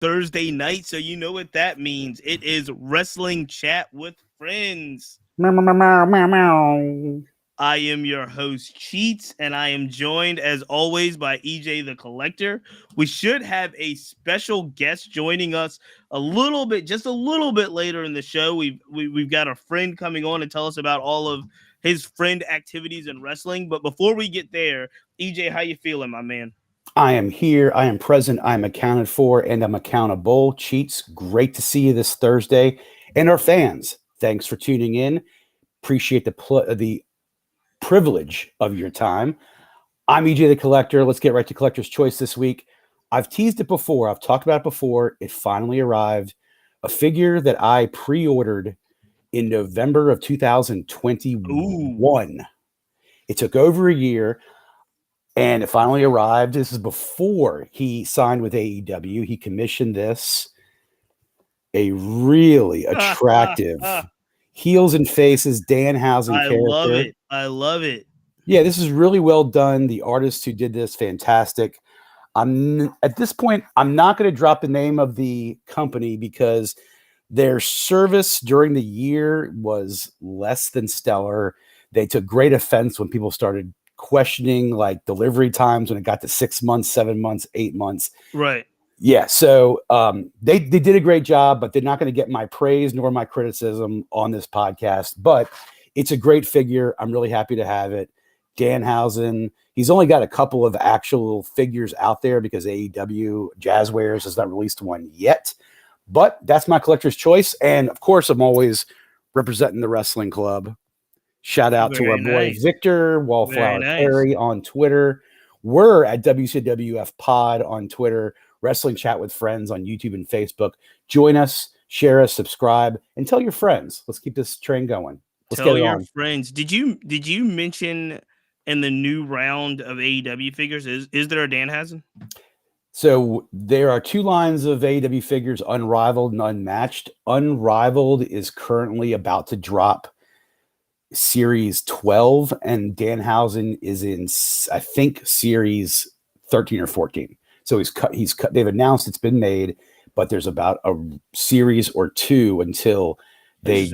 Thursday night, so you know what that means. It is Wrestling Chat with Friends. Meow, meow, meow, meow, meow. I am your host, Cheats, and I am joined, as always, by EJ the Collector. We should have a special guest joining us just a little bit later in the show. We've got a friend coming on to tell us about all of his friend activities in wrestling. But before we get there, EJ, how you feeling, my man? I am here. I am present. I'm accounted for, and I'm accountable. Cheats, great to see you this Thursday. And our fans, thanks for tuning in. Appreciate the privilege of your time. I'm EJ the Collector. Let's get right to Collector's Choice this week. I've teased it before. I've talked about it before. It finally arrived. A figure that I pre-ordered in November of 2021. Ooh. It took over a year. And it finally arrived. This is before he signed with AEW. He commissioned this. A really attractive heels and faces Danhausen character. Love it. I love it. Yeah, this is really well done. The artist who did this, fantastic. At this point, I'm not going to drop the name of the company because their service during the year was less than stellar. They took great offense when people started questioning like delivery times when it got to 6 months, 7 months, 8 months. Right. Yeah. So they did a great job, but they're not going to get my praise nor my criticism on this podcast. But it's a great figure. I'm really happy to have it. Danhausen. He's only got a couple of actual figures out there because AEW Jazzwares has not released one yet. But that's my collector's choice. And of course, I'm always representing the wrestling club. Shout out to our boy Victor Wallflower Perry on Twitter. We're at WCWF Pod on Twitter, Wrestling Chat with Friends on YouTube and Facebook. Join us, share us, subscribe, and tell your friends. Let's keep this train going. Let's tell your friends. Did you mention in the new round of AEW figures, is there a Danhausen? So there are two lines of AEW figures, Unrivaled and Unmatched. Unrivaled is currently about to drop Series 12, and Danhausen is in, I think, Series 13 or 14. So he's cut. They've announced it's been made, but there's about a series or two until they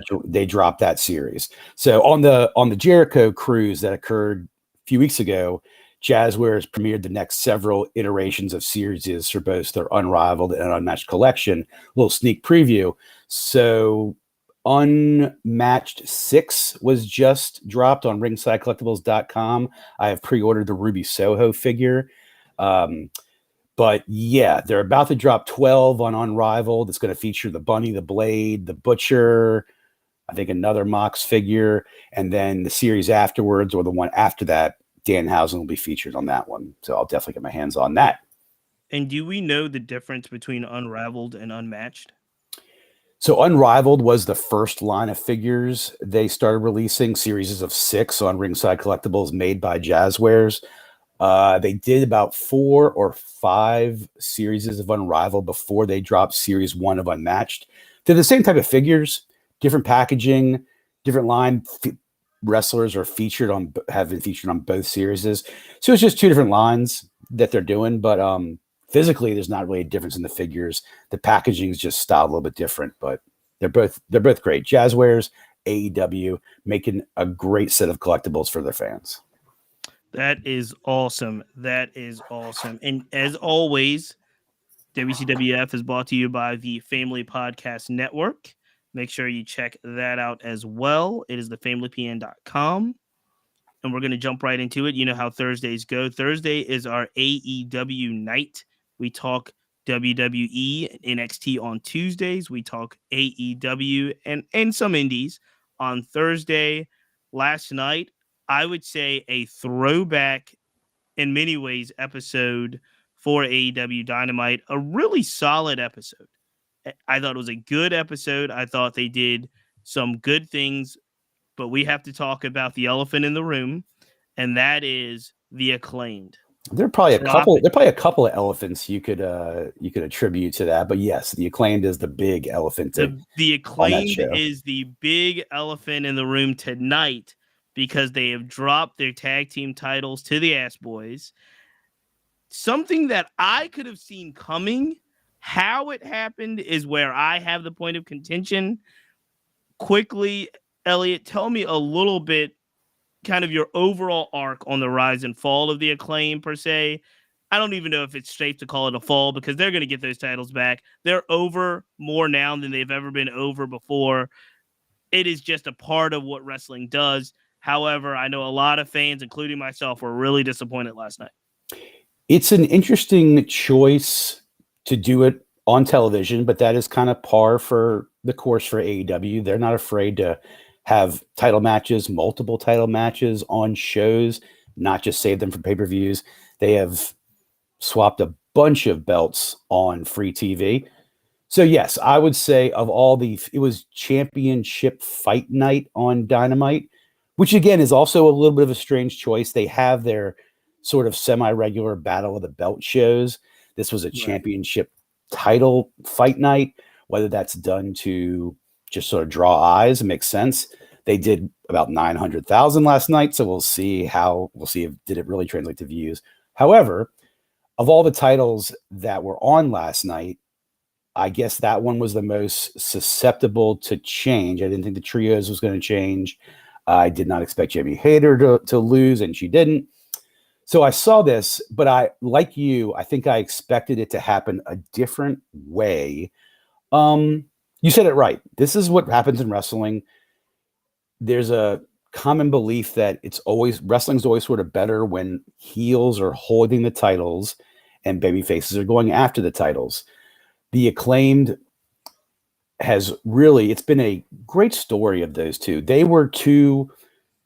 drop that series. So on the Jericho cruise that occurred a few weeks ago, Jazzwares premiered the next several iterations of series for both their Unrivaled and Unmatched collection. A little sneak preview. So Unmatched 6 was just dropped on ringsidecollectibles.com. I have pre-ordered the Ruby Soho figure. But yeah, they're about to drop 12 on Unrivaled. It's going to feature the Bunny, the Blade, the Butcher, I think another Mox figure. And then the series afterwards, or the one after that, Danhausen will be featured on that one. So I'll definitely get my hands on that. And do we know the difference between Unrivaled and Unmatched? So Unrivaled was the first line of figures. They started releasing series of 6 on Ringside Collectibles made by Jazzwares. They did about 4 or 5 series of Unrivaled before they dropped Series 1 of Unmatched. They're the same type of figures, different packaging, different line. Wrestlers have been featured on both series. So it's just 2 different lines that they're doing, but physically, there's not really a difference in the figures. The packaging is just styled a little bit different, but they're both great. Jazzwares, AEW, making a great set of collectibles for their fans. That is awesome. And as always, WCWF is brought to you by the Family Podcast Network. Make sure you check that out as well. It is thefamilypn.com. And we're going to jump right into it. You know how Thursdays go. Thursday is our AEW night. We talk WWE and NXT on Tuesdays. We talk AEW and some indies on Thursday. Last night, I would say a throwback in many ways episode for AEW Dynamite. A really solid episode. I thought it was a good episode. I thought they did some good things, but we have to talk about the elephant in the room, and that is the Acclaimed. There are probably a couple of elephants you could attribute to that, but yes, the Acclaimed is the big elephant. The Acclaimed is the big elephant in the room tonight because they have dropped their tag team titles to the Ass Boys. Something that I could have seen coming How it happened is where I have the point of contention. Quickly, Elliot, tell me a little bit, kind of your overall arc on the rise and fall of the Acclaim per se. I don't even know if it's safe to call it a fall because they're going to get those titles back. They're over more now than they've ever been over before. It is just a part of what wrestling does. However, I know a lot of fans, including myself, were really disappointed last night. It's an interesting choice to do it on television, but that is kind of par for the course for AEW. They're not afraid to have title matches, multiple title matches on shows, not just save them for pay-per-views. They have swapped a bunch of belts on free TV. So yes, I would say of all it was championship fight night on Dynamite, which again is also a little bit of a strange choice. They have their sort of semi-regular battle of the belt shows. This was a championship title fight night, whether that's done to just sort of draw eyes, it makes sense. They did about 900,000 last night, so we'll see if did it really translate to views. However, of all the titles that were on last night, I guess that one was the most susceptible to change. I didn't think the trios was going to change. I did not expect Jamie Hayter to lose, and she didn't. So I saw this, but I think I expected it to happen a different way. You said it right. This is what happens in wrestling. There's a common belief that wrestling's always sort of better when heels are holding the titles and baby faces are going after the titles. The Acclaimed it's been a great story of those two. They were two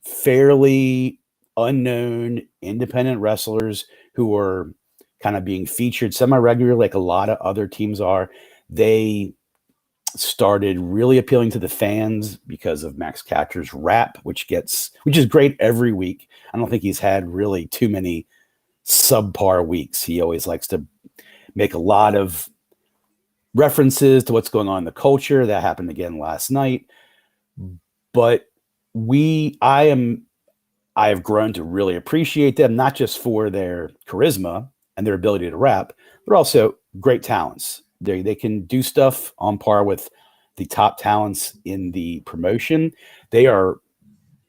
fairly unknown independent wrestlers who were kind of being featured semi-regular like a lot of other teams are. They started really appealing to the fans because of Max Catcher's rap, which is great every week. I don't think he's had really too many subpar weeks. He always likes to make a lot of references to what's going on in the culture. That happened again last night. But I have grown to really appreciate them, not just for their charisma and their ability to rap, but also great talents. They can do stuff on par with the top talents in the promotion. They are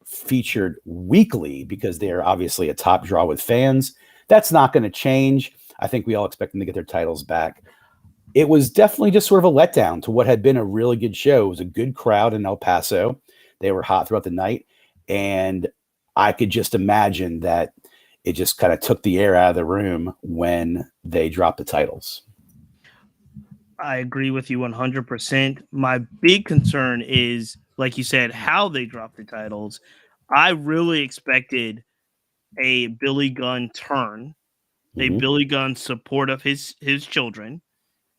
featured weekly because they are obviously a top draw with fans. That's not going to change. I think we all expect them to get their titles back. It was definitely just sort of a letdown to what had been a really good show. It was a good crowd in El Paso. They were hot throughout the night. And I could just imagine that it just kind of took the air out of the room when they dropped the titles. I agree with you 100%. My big concern is, like you said, how they dropped the titles. I really expected a Billy Gunn turn, a Billy Gunn support of his children,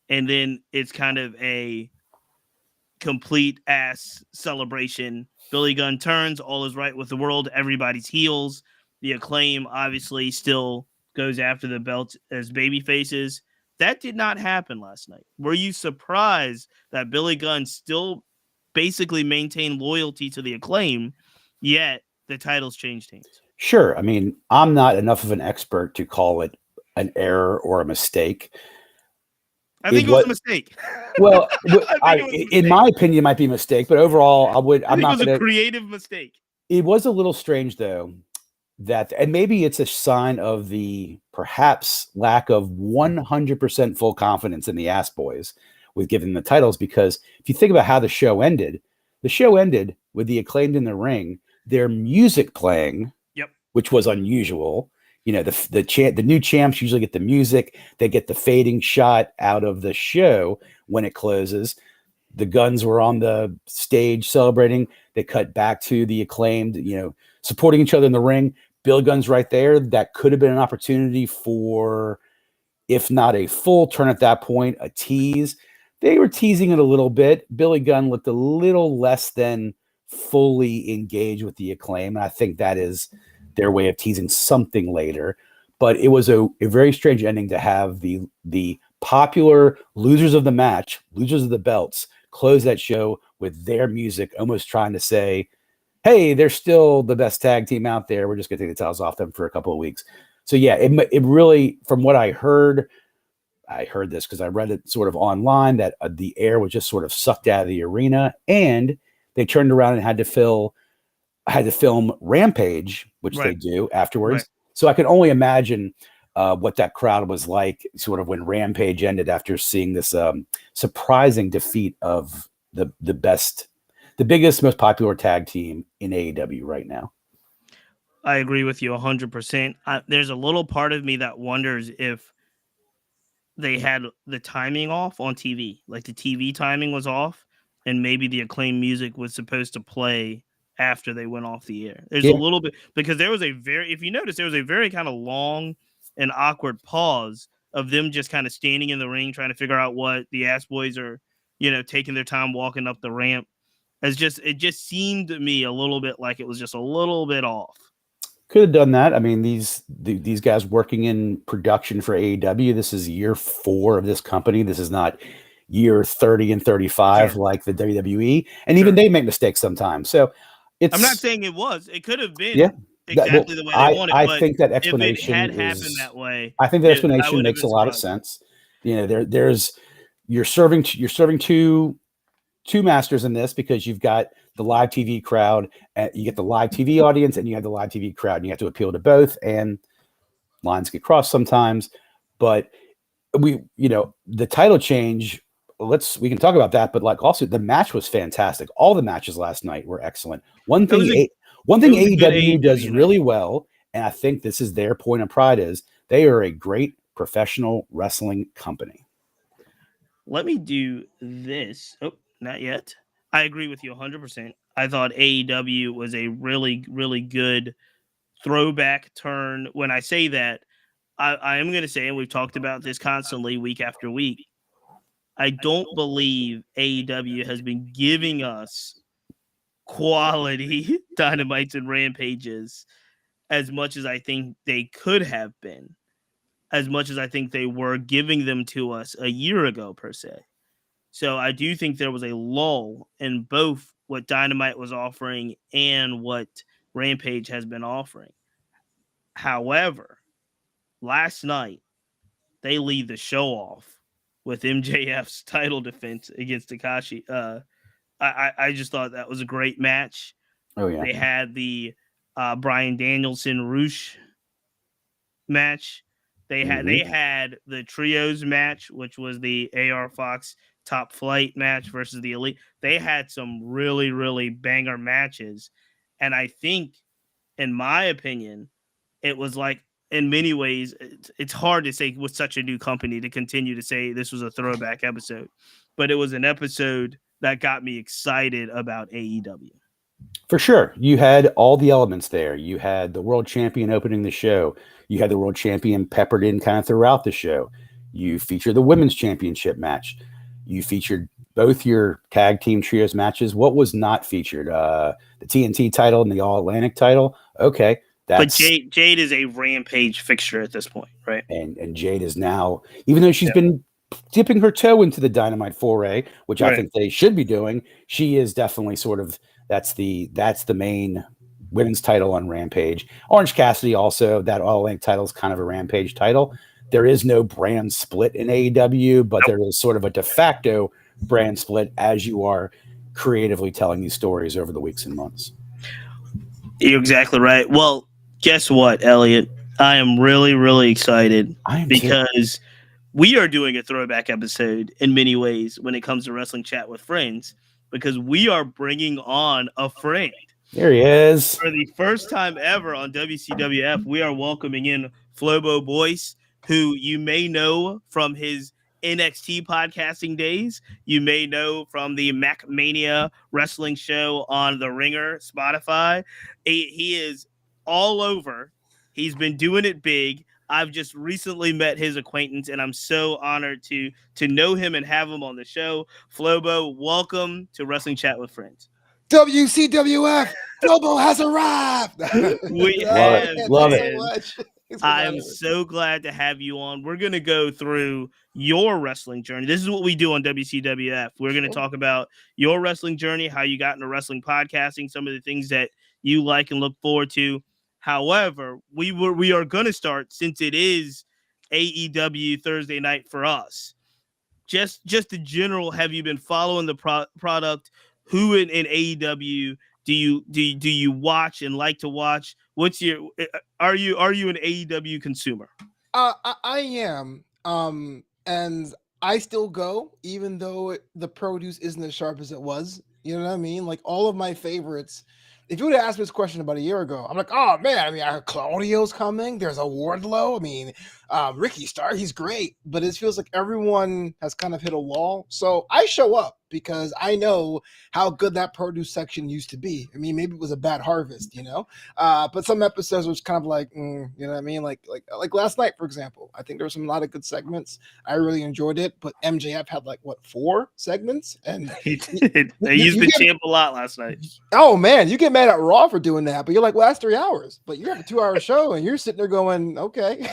and then it's kind of a complete ass celebration. Billy Gunn turns, all is right with the world, everybody's heels. The Acclaim obviously still goes after the belt as baby faces. That did not happen last night. Were you surprised that Billy Gunn still basically maintained loyalty to the Acclaim, yet the titles changed hands? Sure. I mean, I'm not enough of an expert to call it an error or a mistake. I think it was a mistake. Well, in my opinion, it might be a mistake, but overall, I think it was a creative mistake. It was a little strange, though, and maybe it's a sign of the perhaps lack of 100% full confidence in the Ass Boys with giving the titles, because if you think about how the show ended with the Acclaimed in the ring, their music playing, which was unusual. You know, the new champs usually get the music. They get the fading shot out of the show when it closes. The Guns were on the stage celebrating. They cut back to the Acclaimed, supporting each other in the ring. Bill Gunn's right there. That could have been an opportunity for, if not a full turn at that point, a tease. They were teasing it a little bit. Billy Gunn looked a little less than fully engaged with the Acclaim. And I think that is their way of teasing something later. But it was a very strange ending to have the popular losers of the match, losers of the belts, close that show with their music, almost trying to say, hey, they're still the best tag team out there. We're just going to take the titles off them for a couple of weeks. So yeah, it really, from what I heard, I heard this because I read it sort of online that the air was just sort of sucked out of the arena, and they turned around and had to film Rampage, which they Right. do afterwards. Right. So I can only imagine what that crowd was like, sort of when Rampage ended after seeing this surprising defeat of the biggest, most popular tag team in AEW right now. I agree with you 100%. There's a little part of me that wonders if they had the timing off on TV, like the TV timing was off, and maybe the Acclaimed music was supposed to play after they went off the air. There's a Yeah. little bit, because there was if you notice, there was a very kind of long and awkward pause of them just kind of standing in the ring trying to figure out what the Ass Boys are, taking their time walking up the ramp. It just seemed to me a little bit like it was just a little bit off. Could have done that. I mean, these guys working in production for AEW, this is year 4 of this company. This is not year 30 and 35 like the WWE. And even they make mistakes sometimes. So I'm not saying it was. It could have been exactly the way they wanted. I but think that explanation if it had happened that way, I think that explanation I would have makes been a lot of sense. There's you're serving two masters in this, because you've got the live TV crowd, and you get the live TV audience, and you have the live TV crowd, and you have to appeal to both, and lines get crossed sometimes. But the title change, we can talk about that, but like also the match was fantastic. All the matches last night were excellent. One thing AEW does really well, and I think this is their point of pride, is they are a great professional wrestling company. Let me do this. Oh, not yet. I agree with you 100%. I thought AEW was a really, really good throwback turn. When I say that, I am going to say, and we've talked about this constantly week after week, I don't believe AEW has been giving us quality Dynamites and Rampages as much as I think they could have been, as much as I think they were giving them to us a year ago, per se. So I do think there was a lull in both what Dynamite was offering and what Rampage has been offering. However, last night, they lead the show off with MJF's title defense against Takashi. I just thought that was a great match. Oh, yeah. They had the Bryan Danielson Roosh match. They had the trios match, which was the AR Fox Top Flight match versus the Elite. They had some really, really banger matches. And I think, in my opinion, it was like, in many ways, it's hard to say with such a new company to continue to say this was a throwback episode, but it was an episode that got me excited about AEW. For sure. You had all the elements there. You had the world champion opening the show. You had the world champion peppered in kind of throughout the show. You featured the women's championship match. You featured both your tag team trios matches. What was not featured? The TNT title and the All Atlantic title. Okay. But Jade is a Rampage fixture at this point, right? And Jade is now, even though she's been dipping her toe into the Dynamite foray, which I think they should be doing, she is definitely sort of, that's the main women's title on Rampage. Orange Cassidy also, that All Atlantic title is kind of a Rampage title. There is no brand split in AEW, but there is sort of a de facto brand split as you are creatively telling these stories over the weeks and months. You're exactly right. Well, guess what, Elliot? I am really, really excited because we are doing a throwback episode in many ways when it comes to Wrestling Chat with Friends, because we are bringing on a friend. There he is. For the first time ever on WCWF, we are welcoming in Flobo Boyce, who you may know from his NXT podcasting days. You may know from the MacMania wrestling show on The Ringer, Spotify. He is all over. He's been doing it big. I've just recently met his acquaintance, and I'm so honored to know him and have him on the show. Flobo, welcome to Wrestling Chat with Friends. WCWF, Flobo has arrived. We love it. So much. I am so glad to have you on. We're going to go through your wrestling journey. This is what we do on WCWF. We're going to talk about your wrestling journey, how you got into wrestling podcasting, some of the things that you like and look forward to. However, we are going to start, since it is AEW Thursday night for us. Just the general. Have you been following the product? Who in AEW do you watch and like to watch? What's your are you an AEW consumer? I am. And I still go, even though the produce isn't as sharp as it was. You know what I mean? Like all of my favorites. If you would have asked me this question about a year ago, I'm like, oh man, I mean, I heard Claudio's coming. There's a Wardlow. I mean, Ricky Starr, he's great. But it feels like everyone has kind of hit a wall. So I show up because I know how good that produce section used to be. I mean, maybe it was a bad harvest, you know? But some episodes was kind of like, you know what I mean? Like last night, for example, I think there was a lot of good segments. I really enjoyed it, but MJF had like 4 segments, and he did. They used the champ a lot last night. Oh man, you get mad at Raw for doing that, but you're like, well, that's 3 hours. But you have a 2-hour show, and you're sitting there going, okay,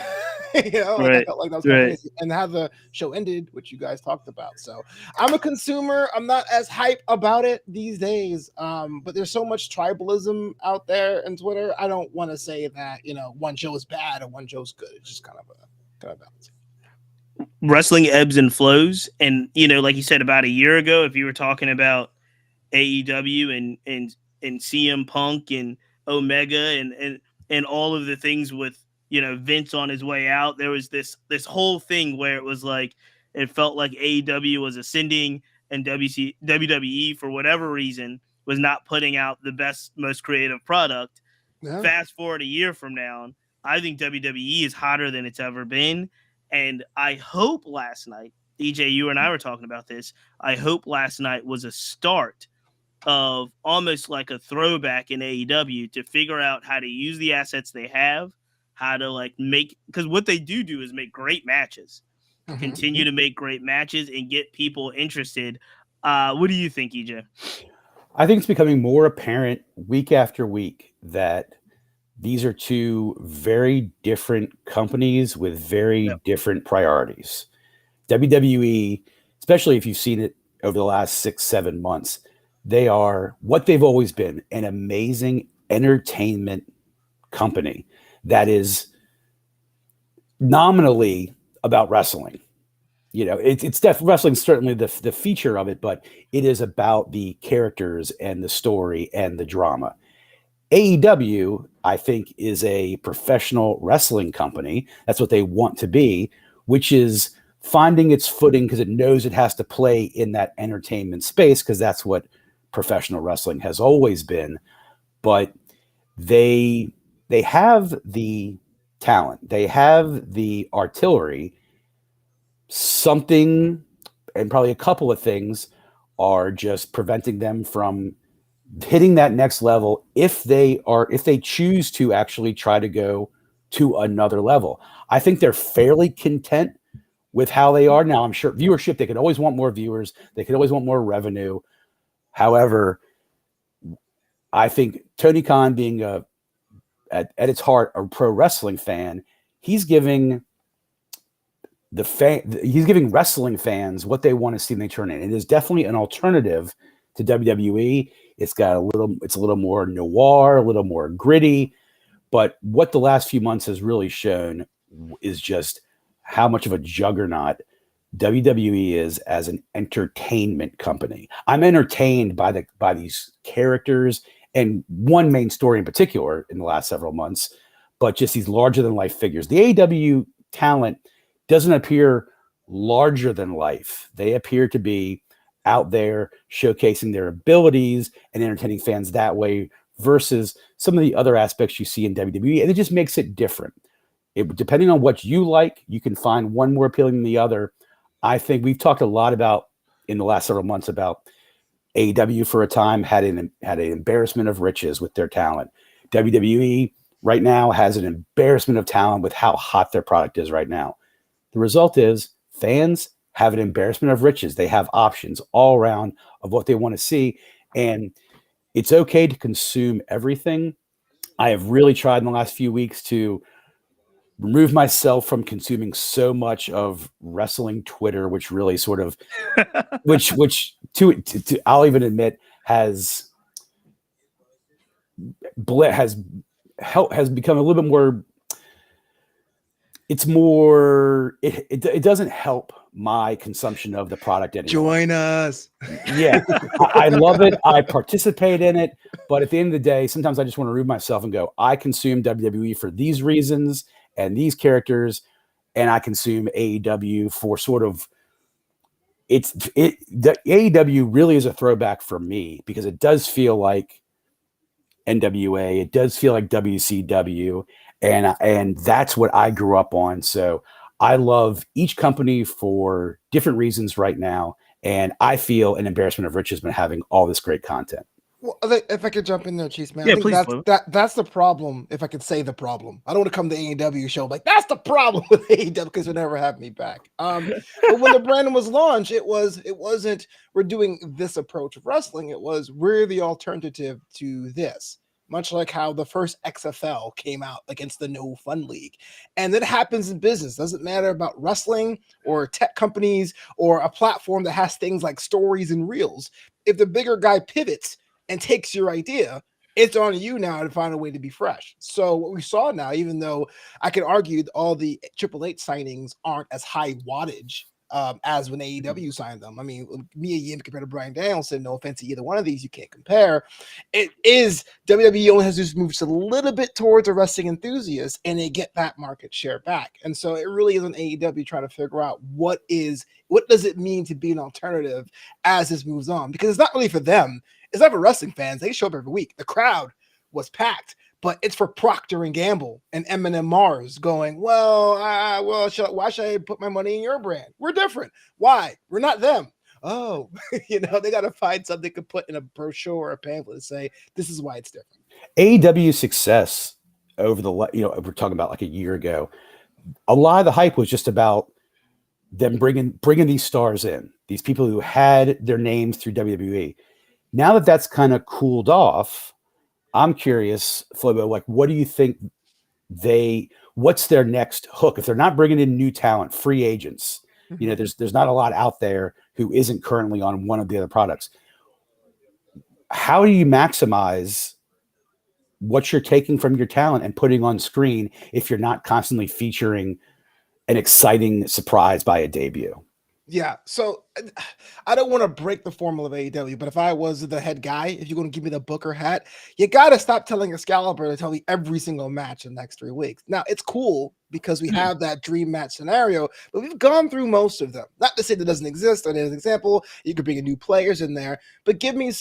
you know, like I felt like that was kind of crazy. And how the show ended, which you guys talked about. So I'm a consumer. I'm not as hype about it these days. But there's so much tribalism out there on Twitter. I don't want to say that, you know, one show is bad and one show's good. It's just kind of balance. Wrestling ebbs and flows, and you know, like you said, about a year ago, if you were talking about AEW and CM Punk and Omega and all of the things with, you know, Vince on his way out, there was this whole thing where it was like it felt like AEW was ascending and WWE for whatever reason was not putting out the best, most creative product. Yeah. Fast forward a year from now, I think WWE is hotter than it's ever been. And I hope last night, DJ, you and I were talking about this, I hope last night was a start of almost like a throwback in AEW to figure out how to use the assets they have, how to like make, because what they do is make great matches, continue to make great matches and get people interested. What do you think, EJ? I think it's becoming more apparent week after week that these are 2 very different companies with very different priorities. WWE, especially if you've seen it over the last 6-7 months, they are what they've always been, an amazing entertainment company that is nominally about wrestling. You know, it's definitely wrestling, certainly the feature of it, but it is about the characters and the story and the drama. AEW, I think, is a professional wrestling company. That's what they want to be, which is finding its footing because it knows it has to play in that entertainment space because that's what professional wrestling has always been. But they have the talent. They have the artillery. Something, and probably a couple of things, are just preventing them from hitting that next level if they choose to actually try to go to another level. I think they're fairly content with how they are now. I'm sure viewership, they could always want more viewers, they could always want more revenue. However, I think Tony Khan, being at its heart a pro wrestling fan, he's giving wrestling fans what they want to see when they turn in. It is definitely an alternative to WWE. It's a little more noir, a little more gritty. But what the last few months has really shown is just how much of a juggernaut WWE is as an entertainment company. I'm entertained by these characters and one main story in particular in the last several months, but just these larger than life figures. The AEW talent doesn't appear larger than life. They appear to be out there showcasing their abilities and entertaining fans that way versus some of the other aspects you see in WWE. And it just makes it different. Depending on what you like, you can find one more appealing than the other. I think we've talked a lot about in the last several months about AEW for a time had an embarrassment of riches with their talent. WWE right now has an embarrassment of talent with how hot their product is right now. The result is fans have an embarrassment of riches. They have options all around of what they want to see. And it's okay to consume everything. I have really tried in the last few weeks to remove myself from consuming so much of wrestling Twitter, which really sort of, which I'll even admit has become a little bit more it's more it doesn't help my consumption of the product anymore. Join us. Yeah, I love it. I participate in it, but at the end of the day, sometimes I just want to remove myself and go, I consume WWE for these reasons and these characters, and I consume AEW for sort of the AEW really is a throwback for me because it does feel like NWA, it does feel like WCW, and that's what I grew up on. So I love each company for different reasons right now, and I feel an embarrassment of riches been having all this great content. Well, if I could jump in there, Chiefs, man, Yeah, I think please, that's the problem. If I could say the problem, I don't want to come to AEW show like that's the problem with AEW because they never have me back. But when the brand was launched, it wasn't we're doing this approach of wrestling. It was we're the alternative to this. Much like how the first XFL came out against the No Fun League. And that happens in business. Doesn't matter about wrestling or tech companies or a platform that has things like stories and reels. If the bigger guy pivots and takes your idea, it's on you now to find a way to be fresh. So what we saw now, even though I could argue all the Triple H signings aren't as high wattage as when AEW signed them. I mean, Mia Yim compared to Bryan Danielson, no offense to either one of these, you can't compare. It is WWE only has to move just a little bit towards a wrestling enthusiast and they get that market share back. And so it really is an AEW trying to figure out what does it mean to be an alternative as this moves on? Because it's not really for them. It's not for wrestling fans. They show up every week. The crowd was packed, but it's for Procter and Gamble and M&M Mars going, why should I put my money in your brand? We're different. Why? We're not them. Oh, they got to find something they could put in a brochure or a pamphlet and say, this is why it's different. AEW's success over we're talking about like a year ago, a lot of the hype was just about them bringing these stars in, these people who had their names through WWE. Now that that's kind of cooled off, I'm curious, Flobo, like, what do you think what's their next hook? If they're not bringing in new talent, free agents, there's not a lot out there who isn't currently on one of the other products. How do you maximize what you're taking from your talent and putting on screen if you're not constantly featuring an exciting surprise by a debut? Yeah, so I don't want to break the formula of AEW, but if I was the head guy, if you're going to give me the Booker hat, you got to stop telling Excalibur to tell me every single match in the next 3 weeks. Now, it's cool because we have that dream match scenario, but we've gone through most of them. Not to say that doesn't exist. As an example, you could bring new players in there, but give me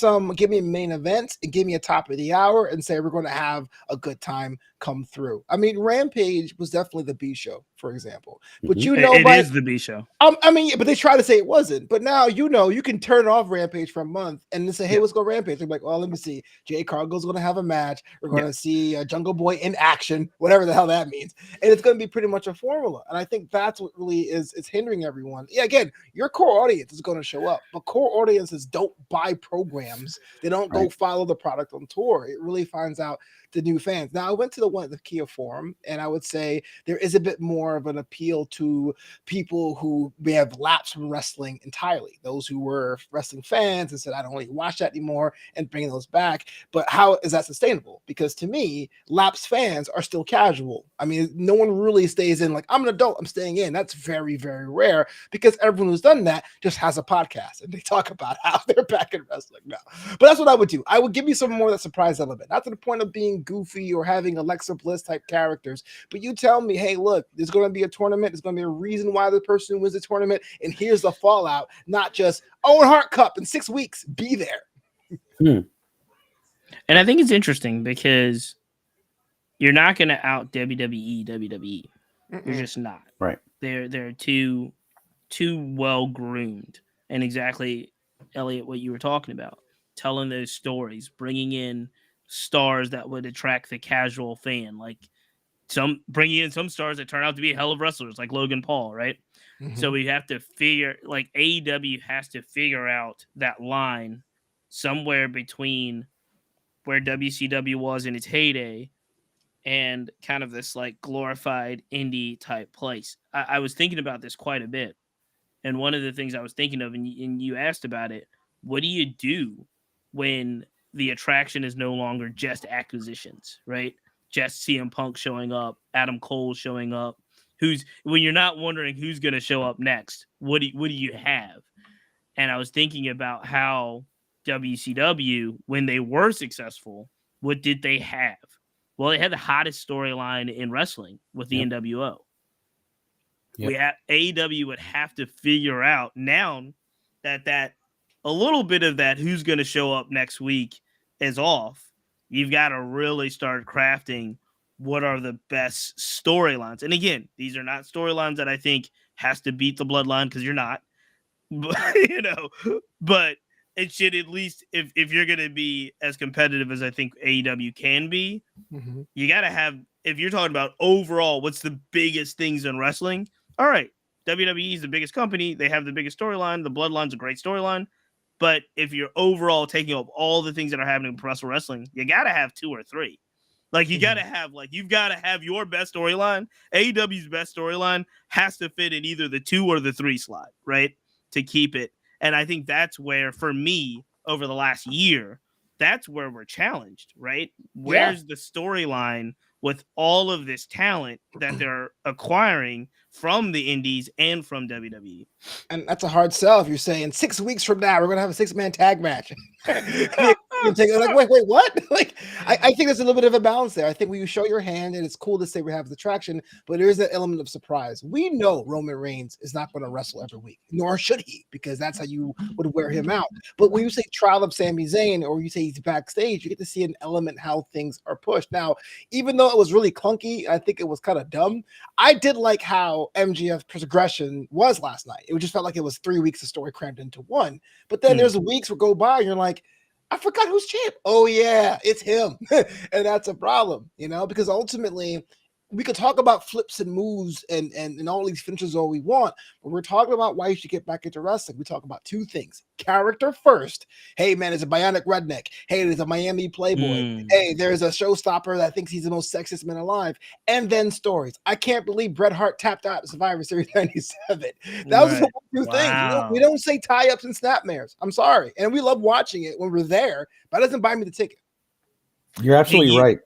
main events and give me a top of the hour and say we're going to have a good time come through. I mean, Rampage was definitely the B show, for example. But it is the B show. But they try to say it wasn't. But now you can turn off Rampage for a month and then say, hey, let's go Rampage. They're like, well, let me see. Jay Cargill's going to have a match. We're going to see Jungle Boy in action, whatever the hell that means. And it's going to be pretty much a formula. And I think that's what really is hindering everyone. Yeah, again, your core audience is going to show up, but core audiences don't buy programs. They don't go follow the product on tour. It really finds out the new fans. Now, I went to the Kia Forum, and I would say there is a bit more of an appeal to people who may have lapsed from wrestling entirely. Those who were wrestling fans and said, I don't really watch that anymore, and bringing those back. But how is that sustainable? Because to me, lapsed fans are still casual. I mean, no one really stays in like, I'm an adult, I'm staying in. That's very, very rare because everyone who's done that just has a podcast and they talk about how they're back in wrestling now. But that's what I would do. I would give me some more of that surprise element, not to the point of being goofy or having Alexa Bliss type characters, but you tell me, hey, look, there's going to be a tournament. There's going to be a reason why the person wins the tournament, and here's the fallout. Not just Owen Hart Cup in 6 weeks. Be there. And I think it's interesting because you're not going to out WWE. You're just not. Right. They're too well groomed, and exactly, Elliot, what you were talking about, telling those stories, bringing in stars that would attract the casual fan, like bringing in some stars that turn out to be hell of wrestlers, like Logan Paul, right? So we have to like AEW has to figure out that line somewhere between where WCW was in its heyday and kind of this like glorified indie type place. I was thinking about this quite a bit. And one of the things I was thinking of, and you asked about it, what do you do when the attraction is no longer just acquisitions, right? Just CM Punk showing up, Adam Cole showing up, when you're not wondering who's going to show up next, what do you have? And I was thinking about how WCW, when they were successful, what did they have? Well, they had the hottest storyline in wrestling with the NWO. AEW would have to figure out now that a little bit of that who's going to show up next week is off. You've got to really start crafting what are the best storylines. And again, these are not storylines that I think has to beat the bloodline, because you're not. But it should at least, if you're going to be as competitive as I think AEW can be, you got to have, if you're talking about overall, what's the biggest things in wrestling? All right, WWE is the biggest company. They have the biggest storyline. The Bloodline's a great storyline. But if you're overall taking up all the things that are happening in professional wrestling, you got to have 2 or 3. Like, you got to have, you've got to have your best storyline. AEW's best storyline has to fit in either the 2 or the 3 slot, right? To keep it. And I think that's where, for me, over the last year, that's where we're challenged, right? Where's the storyline with all of this talent that they're acquiring from the indies and from WWE? And that's a hard sell if you're saying 6 weeks from now we're going to have a 6-man tag match. Like, wait, what? Like, I think there's a little bit of a balance there. I think when you show your hand, and it's cool to say we have the traction, but there is that element of surprise. We know Roman Reigns is not going to wrestle every week, nor should he, because that's how you would wear him out. But when you say trial of Sami Zayn, or you say he's backstage, you get to see an element how things are pushed. Now, even though it was really clunky, I think it was kind of dumb. I did like how MJF's progression was last night. It just felt like it was 3 weeks of story crammed into one. But then there's weeks will go by and you're like, I forgot who's champ. Oh yeah, it's him. And that's a problem, because ultimately we could talk about flips and moves and all these finishes all we want, but we're talking about why you should get back into wrestling. We talk about 2 things: character first. Hey man, there's a bionic redneck. Hey, there's a Miami playboy. Hey, there's a showstopper that thinks he's the most sexiest man alive. And then stories. I can't believe Bret Hart tapped out at Survivor Series 97. That was the 2 things. We don't say tie-ups and snapmares. I'm sorry. And we love watching it when we're there, but that doesn't buy me the ticket. You're absolutely right.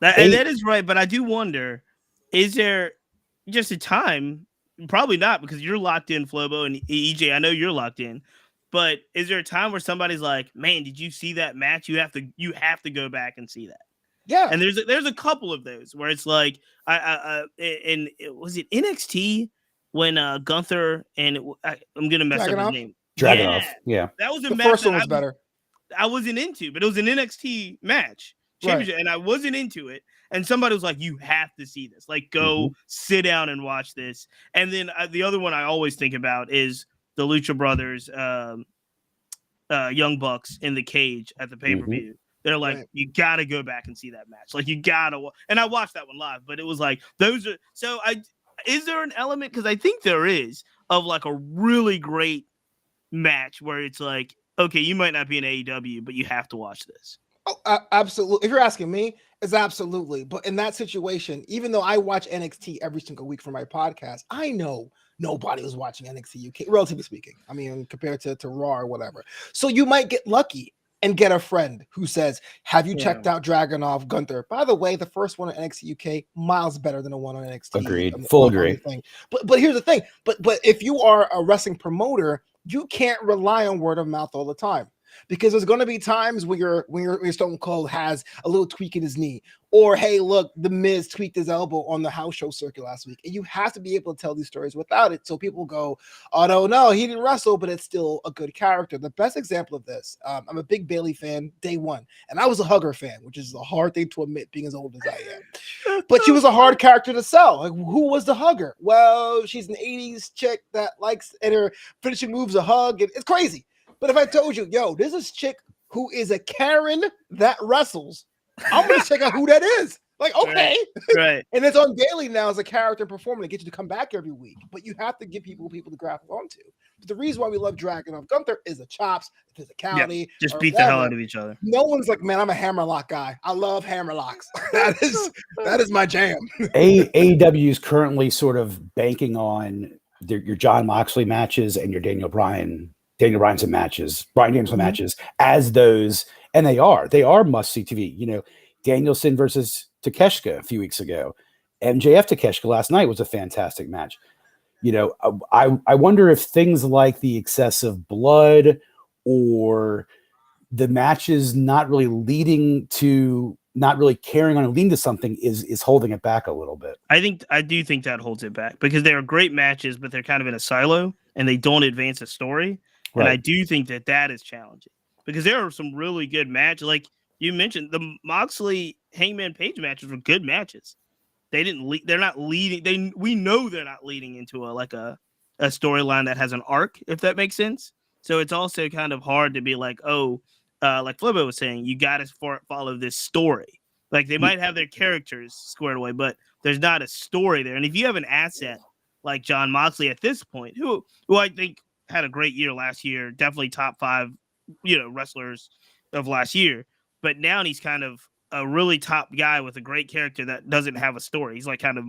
And that is right, but I do wonder, is there just a time? Probably not, because you're locked in, Flobo, and EJ, I know you're locked in, but is there a time where somebody's like, man, did you see that match? You have to go back and see that. Yeah. And there's a couple of those where it's like, was it NXT when Gunther and I'm going to mess up his name. Dragunov. Yeah. That was a the match first one was better. I wasn't into, but it was an NXT match. Championship, and I wasn't into it, and somebody was like, you have to see this, like, go sit down and watch this. And then the other one I always think about is the Lucha Brothers Young Bucks in the cage at the pay-per-view. They're like, you gotta go back and see that match, like, you gotta and I watched that one live, but it was like, those are is there an element, because I think there is, of like a really great match where it's like, okay, you might not be in AEW, but you have to watch this. Oh, absolutely. If you're asking me, it's absolutely. But in that situation, even though I watch NXT every single week for my podcast, I know nobody was watching NXT UK, relatively speaking. I mean, compared to Raw or whatever. So you might get lucky and get a friend who says, have you checked out Dragunov, Gunther? By the way, the first one on NXT UK, miles better than the one on NXT. Agreed. Full agree. But here's the thing. But if you are a wrestling promoter, you can't rely on word of mouth all the time. Because there's going to be times when your Stone Cold has a little tweak in his knee, or hey, look, the Miz tweaked his elbow on the house show circuit last week, and you have to be able to tell these stories without it, so people go, oh no, he didn't wrestle, but it's still a good character. The best example of this, I'm a big Bayley fan, day one, and I was a Hugger fan, which is a hard thing to admit, being as old as I am. But she was a hard character to sell. Like, who was the Hugger? Well, she's an '80s chick that likes, and her finishing moves a hug, and it's crazy. But if I told you, yo, there's this chick who is a Karen that wrestles, I'm going to check out who that is. Like, okay. Right. And it's on Daily now as a character performer to get you to come back every week. But you have to give people to grab onto. But the reason why we love Dragunov Gunther is the chops, the physicality. Yeah, just beat the hell out of each other. No one's like, man, I'm a hammerlock guy. I love hammerlocks. that is my jam. AEW is currently sort of banking on your John Moxley matches and your Daniel Bryanson matches, Bryan Danielson matches as those, and they are must-see TV. Danielson versus Takeshita a few weeks ago. MJF Takeshita last night was a fantastic match. You know, I wonder if things like the excessive blood or the matches not really carrying on and leading to something is holding it back a little bit. I do think that holds it back because they are great matches, but they're kind of in a silo and they don't advance a story. Right. And I do think that is challenging because there are some really good matches. Like you mentioned, the Moxley Hangman Page matches were good matches. They didn't they're not leading. We know they're not leading into a storyline that has an arc, if that makes sense. So it's also kind of hard to be like, like Flobo was saying, you got to follow this story. Like they might have their characters squared away, but there's not a story there. And if you have an asset like Jon Moxley at this point, who I think had a great year last year, definitely top 5, wrestlers of last year, but now he's kind of a really top guy with a great character that doesn't have a story. He's like kind of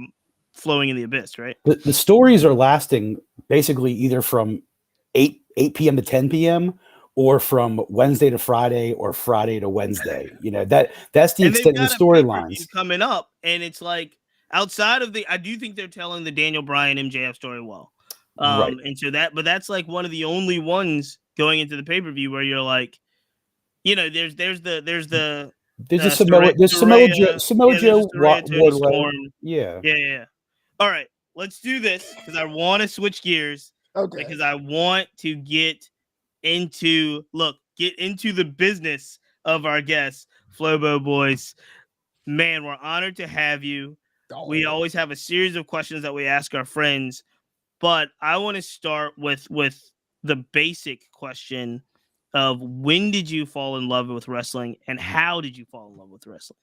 flowing in the abyss, right? The stories are lasting basically either from 8 p.m. to 10 p.m. or from Wednesday to Friday or Friday to Wednesday. That's the extent of the storylines coming up. And it's like outside of I do think they're telling the Daniel Bryan MJF story well. Right. And so but that's like one of the only ones going into the pay-per-view where you're like, there's Samoa Joe Wardlow. Yeah. All right, let's do this because I want to switch gears. Okay. Because I want to get into the business of our guests, Flobo Boys. Man, we're honored to have you. We always have a series of questions that we ask our friends, but I want to start with the basic question of when did you fall in love with wrestling and how did you fall in love with wrestling?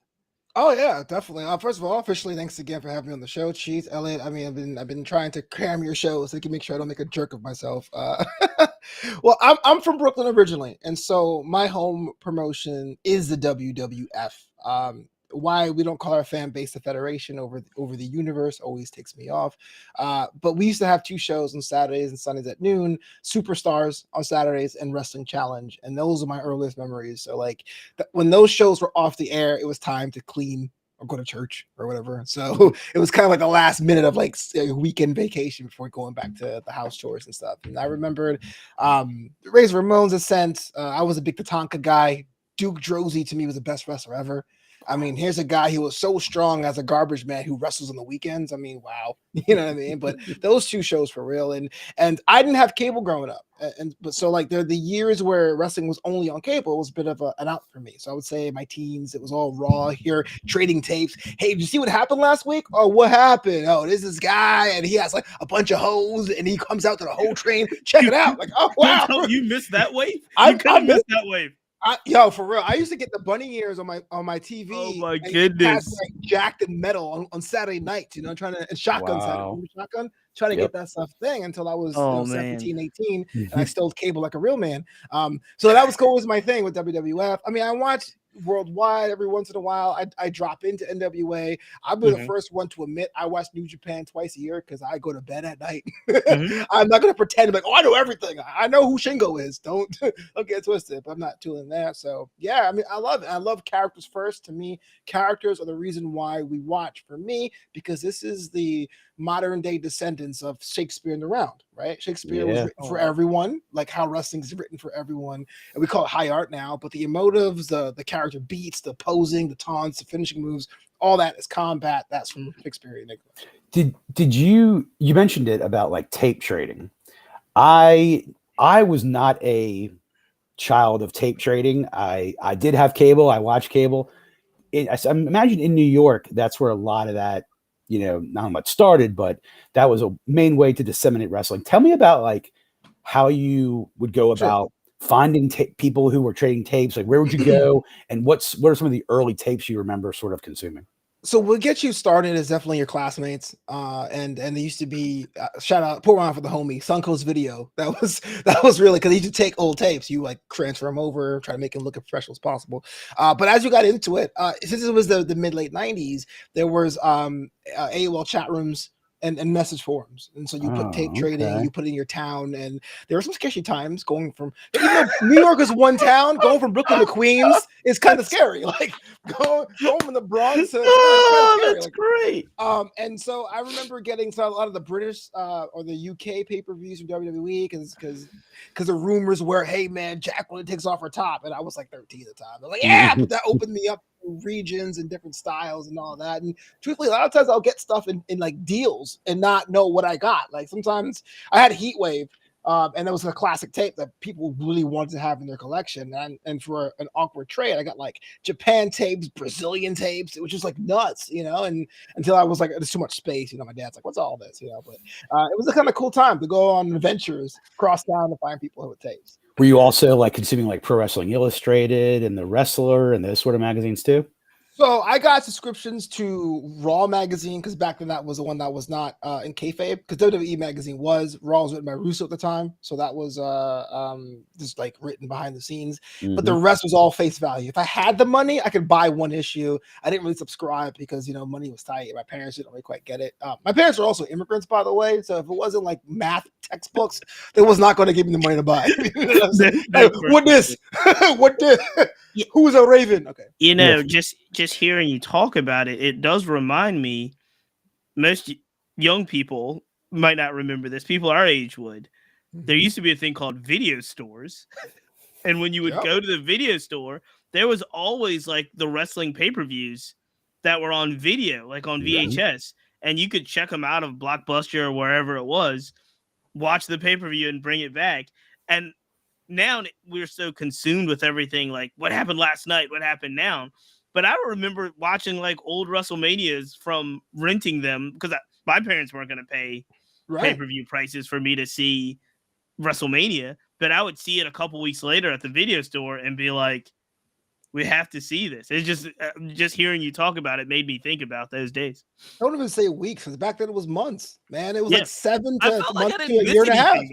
Oh yeah, definitely. First of all, officially, thanks again for having me on the show, Chief Elliot. I mean, I've been trying to cram your show so I can make sure I don't make a jerk of myself. Well, I'm from Brooklyn originally, and so my home promotion is the WWF. Why we don't call our fan base the Federation over the universe always takes me off. But we used to have 2 shows on Saturdays and Sundays at noon, Superstars on Saturdays and Wrestling Challenge. And those are my earliest memories. So like when those shows were off the air, it was time to clean or go to church or whatever. So it was kind of like the last minute of like a weekend vacation before going back to the house chores and stuff. And I remembered Razor Ramon's Ascent. I was a big Tatanka guy. Duke Droese to me was the best wrestler ever. I mean, here's a guy who was so strong as a garbage man who wrestles on the weekends. I mean, wow, you know what I mean? But those 2 shows for real. And I didn't have cable growing up. But so like there are the years where wrestling was only on cable, it was a bit of an out for me. So I would say my teens, it was all raw here, trading tapes. Hey, did you see what happened last week? Oh, what happened? Oh, there's this guy and he has like a bunch of hoes and he comes out to the whole train. Check it out. Like, oh, wow. You missed that wave? I missed that wave. For real, I used to get the bunny ears on my TV. Oh my goodness! Like jacked and metal on Saturday night, trying to and shotguns. Shotgun, trying to get that stuff thing until I was 17, 18, and I stole cable like a real man. So that was always my thing with WWF. I mean, I watched worldwide every once in a while. I drop into NWA. I'll be the first one to admit I watch New Japan twice a year because I go to bed at night. I'm not gonna pretend like, I know everything. I know who Shingo is. Don't get twisted. But I'm not doing that. So yeah, I mean, I love it. I love characters first. To me, characters are the reason why we watch. For me, because this is the modern day descendants of Shakespeare in the round, right? Shakespeare was written for everyone, like how wrestling is written for everyone, and we call it high art now. But the emotives, the character beats, the posing, the taunts, the finishing moves, all that is combat. That's from Shakespeare. Did you mentioned it about like tape trading? I was not a child of tape trading. I did have cable. I watched cable. I imagine in New York, that's where a lot of that, not how much started, but that was a main way to disseminate wrestling. Tell me about like how you would go about finding people who were trading tapes. Like where would you go, and what are some of the early tapes you remember sort of consuming? So what gets you started is definitely your classmates, and they used to be shout out, pour one for the homie Sunko's Video. That was really because he used to take old tapes, you like transfer them over, try to make them look as professional as possible. But as you got into it, since it was the mid late 90s, there was AOL chat rooms. and message forums. And so you put tape trading, okay. you put in your town, and there were some sketchy times going from, even though New York is one town, going from Brooklyn to Queens is kind of scary. Like going from the Bronx to it's kind of scary. That's Like, great. and so I remember getting a lot of the British or the UK pay-per-views from WWE because the rumors were, hey man, Jacqueline takes off her top, and I was like 13 at the time. They're like, yeah, but that opened me up to regions and different styles and all that. And truthfully, a lot of times I'll get stuff in like deals and not know what I got. Like sometimes I had Heat Wave. And that was a classic tape that people really wanted to have in their collection. And for an awkward trade, I got like Japan tapes, Brazilian tapes. It was just like nuts, and until I was like, there's too much space. My dad's like, what's all this? But it was a kind of cool time to go on adventures across town to find people with tapes. Were you also like consuming like Pro Wrestling Illustrated and The Wrestler and those sort of magazines too? So I got subscriptions to Raw magazine because back then that was the one that was not in kayfabe, because WWE magazine was. Raw was written by Russo at the time, so that was just like written behind the scenes. But the rest was all face value. If I had the money, I could buy one issue. I didn't really subscribe because money was tight. My parents didn't really quite get it. My parents were also immigrants, by the way, so if it wasn't like math textbooks, they was not going to give me the money to buy. What this? What this? Who's a Raven? Okay. Just hearing you talk about it, it does remind me, most young people might not remember this. People our age would. There used to be a thing called video stores. And when you would go to the video store, there was always like the wrestling pay-per-views that were on video, like on VHS. And you could check them out of Blockbuster or wherever it was, watch the pay-per-view and bring it back. And now we're so consumed with everything, like what happened last night, what happened now. But I remember watching like old WrestleManias from renting them because my parents weren't going to pay pay-per-view prices for me to see WrestleMania. But I would see it a couple weeks later at the video store and be like, we have to see this. It's just hearing you talk about it made me think about those days. Don't even say weeks, because back then it was months, man. It was like 7 to like a year and a half.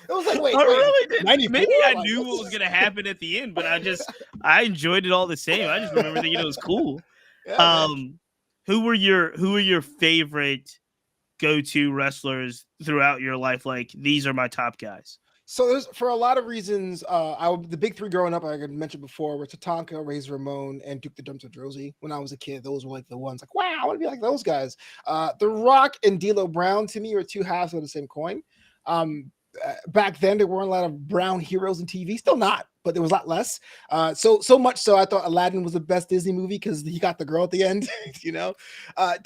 It was like, wait, really didn't. Maybe I knew what was going to happen at the end, but I enjoyed it all the same. I just remember thinking it was cool. Yeah, who were your favorite go-to wrestlers throughout your life? Like, these are my top guys. So there's, for a lot of reasons, the big three growing up, I had mentioned before, were Tatanka, Razor Ramon, and Duke the Dumpster Droese. When I was a kid, those were like the ones like, wow, I want to be like those guys. The Rock and D'Lo Brown to me are two halves of the same coin. Back then there weren't a lot of brown heroes in TV, still not, but there was a lot less. So much so I thought Aladdin was the best Disney movie because he got the girl at the end. The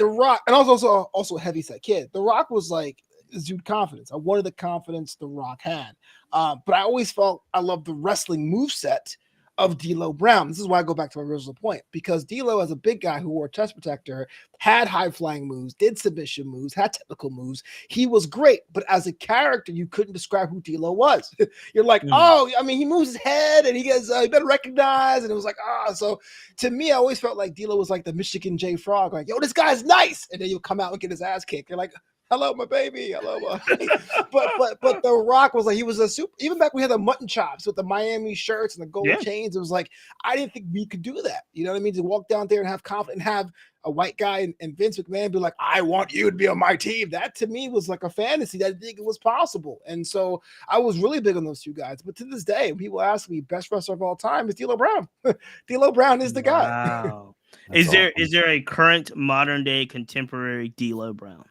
Rock, and I was also a heavyset kid. The Rock was like exude confidence. I wanted the confidence The Rock had, but I always felt I loved the wrestling moveset of D'Lo Brown. This is why I go back to my original point, because D'Lo, as a big guy who wore a chest protector, had high flying moves, did submission moves, had technical moves. He was great, but as a character, you couldn't describe who D'Lo was. You're like, oh, I mean, he moves his head and he gets he better recognize, and it was like, so to me, I always felt like D'Lo was like the Michigan J Frog, like, yo, this guy's nice, and then you'll come out and get his ass kicked. You're like, hello, my baby. Hello, my but The Rock was like, he was a super. Even back when we had the mutton chops with the Miami shirts and the gold chains, it was like, I didn't think we could do that. You know what I mean? To walk down there and have confidence and have a white guy and Vince McMahon be like, I want you to be on my team. That to me was like a fantasy. I didn't think it was possible. And so I was really big on those two guys. But to this day, when people ask me best wrestler of all time, it's D'Lo Brown. D'Lo Brown is the guy. Wow. Is there a current modern day contemporary D'Lo Brown?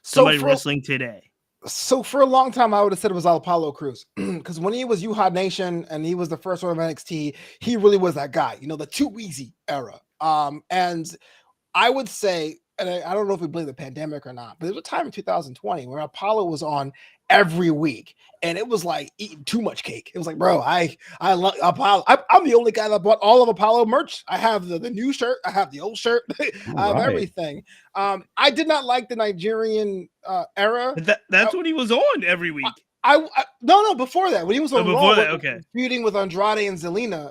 Somebody wrestling today. So for a long time, I would have said it was Apollo Crews, because when he was Yuha Nation and he was the first one of NXT, he really was that guy, the Too Easy era. And I would say, and I don't know if we blame the pandemic or not, but there was a time in 2020 where Apollo was on every week, and it was like eating too much cake. It was like, bro, I love Apollo. I'm the only guy that bought all of Apollo merch. I have the new shirt, I have the old shirt, I have everything. I did not like the Nigerian era. That's what he was on every week. No, before that, when he was on Raw, feuding with Andrade and Zelina,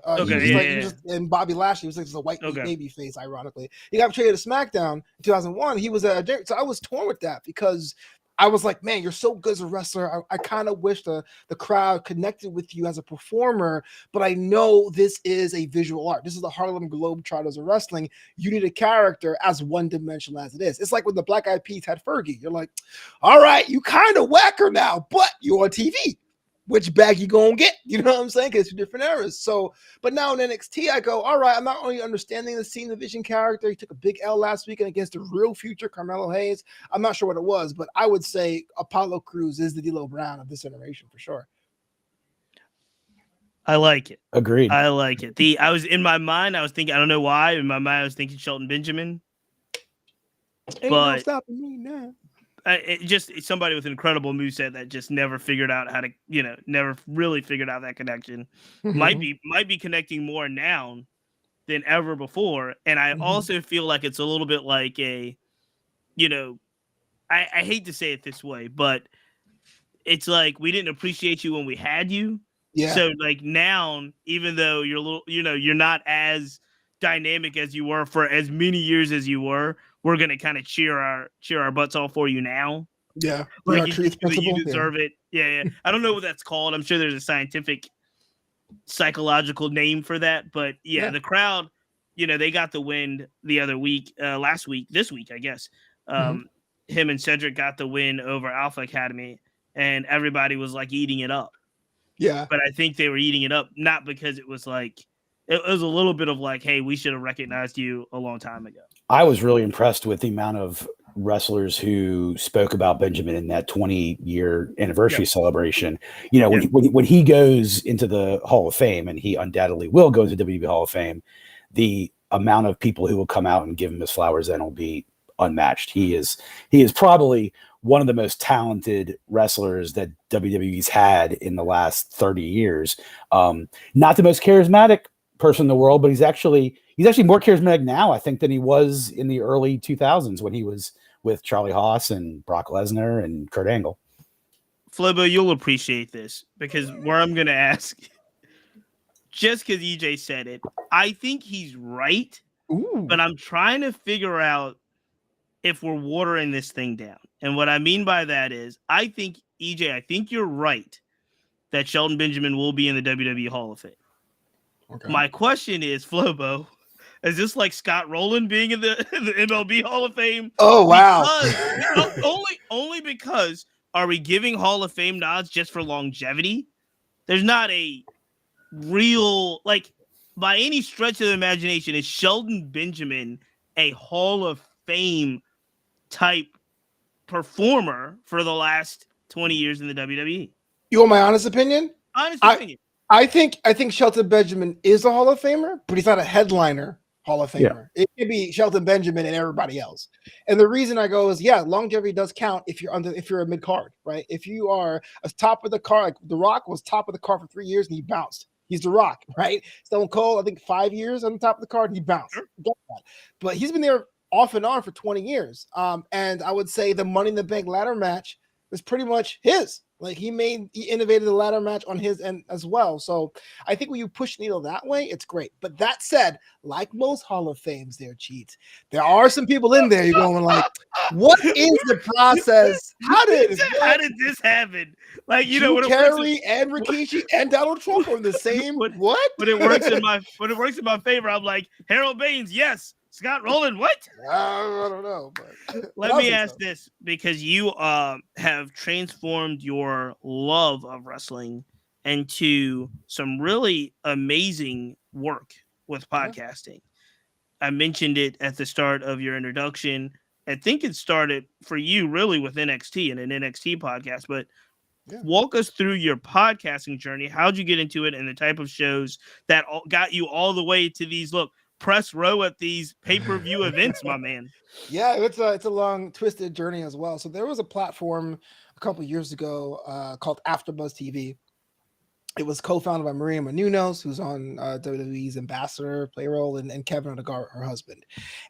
and Bobby Lashley, he was like just a white baby face. Ironically, he got traded to SmackDown in 2001. He was so I was torn with that because I was like, man, you're so good as a wrestler. I kind of wish the crowd connected with you as a performer, but I know this is a visual art. This is the Harlem Globetrotters of wrestling. You need a character as one-dimensional as it is. It's like when the Black Eyed Peas had Fergie. You're like, all right, you kind of whacker now, but you're on TV. Which bag you gonna get? You know what I'm saying? Because it's 2 different eras. So, but now in NXT, I go, all right, I'm not only understanding the Scene Division character. He took a big L last weekend against the real future Carmelo Hayes. I'm not sure what it was, but I would say Apollo Crews is the D'Lo Brown of this generation for sure. I like it. Agreed. I like it. I was in my mind, I was thinking, I don't know why, in my mind, I was thinking Shelton Benjamin. Ain't no stopping me now. Just somebody with an incredible moveset that just never figured out how to, never really figured out that connection. Might be connecting more now than ever before. And I also feel like it's a little bit like I hate to say it this way, but it's like we didn't appreciate you when we had you. Yeah. So like now, even though you're a little, you're not as dynamic as you were for as many years as you were, we're gonna kind of cheer our butts off for you now. Yeah, like you deserve it. Yeah. I don't know what that's called. I'm sure there's a scientific, psychological name for that. But yeah. The crowd, they got the win the other week, this week, I guess. Him and Cedric got the win over Alpha Academy, and everybody was like eating it up. Yeah, but I think they were eating it up not because it was like. It was a little bit of like, hey, we should have recognized you a long time ago. I was really impressed with the amount of wrestlers who spoke about Benjamin in that 20-year anniversary celebration. When he goes into the Hall of Fame, and he undoubtedly will go into the WWE Hall of Fame, the amount of people who will come out and give him his flowers then will be unmatched. He is probably one of the most talented wrestlers that WWE's had in the last 30 years. Not the most charismatic person in the world, but he's actually more charismatic now, I think, than he was in the early 2000s when he was with Charlie Haas and Brock Lesnar and Kurt Angle. Flobo, you'll appreciate this because where I'm going to ask, just because EJ said it, I think he's right, but I'm trying to figure out if we're watering this thing down. And what I mean by that is, I think you're right that Shelton Benjamin will be in the WWE Hall of Fame. Okay. My question is, Flobo, is this like Scott Rowland being in the MLB Hall of Fame? Oh, wow. Only because are we giving Hall of Fame nods just for longevity? There's not a real, like, by any stretch of the imagination, is Shelton Benjamin a Hall of Fame type performer for the last 20 years in the WWE? You want my honest opinion? I think Shelton Benjamin is a Hall of Famer, but he's not a headliner Hall of Famer. Yeah. It could be Shelton Benjamin and everybody else. And the reason I go is, longevity does count if you're a mid card, right? If you are a top of the card, like The Rock was top of the card for 3 years and he bounced. He's The Rock, right? Stone Cold, I think 5 years on the top of the card, he bounced. Sure. But he's been there off and on for 20 years. And I would say the Money in the Bank ladder match is pretty much his. Like he innovated the ladder match on his end as well. So I think when you push the needle that way, it's great. But that said, like most Hall of Fames, there cheats. There are some people in there you're going like, what is the process? How did this happen? Like Kerry and Rikishi and Donald Trump are in the same. What? But it works in my favor. I'm like Harold Baines, yes. Scott Rowland, what? I don't know. But let me ask this, because you have transformed your love of wrestling into some really amazing work with podcasting. I mentioned it at the start of your introduction. I think it started for you really with NXT and an NXT podcast, but walk us through your podcasting journey. How'd you get into it and the type of shows that got you all the way to these, press row at these pay-per-view events, my man? Yeah, it's a long, twisted journey as well. So there was a platform a couple of years ago called AfterBuzz TV. It was co-founded by Maria Menounos, who's on WWE's ambassador payroll, and Kevin Odegaard, her husband.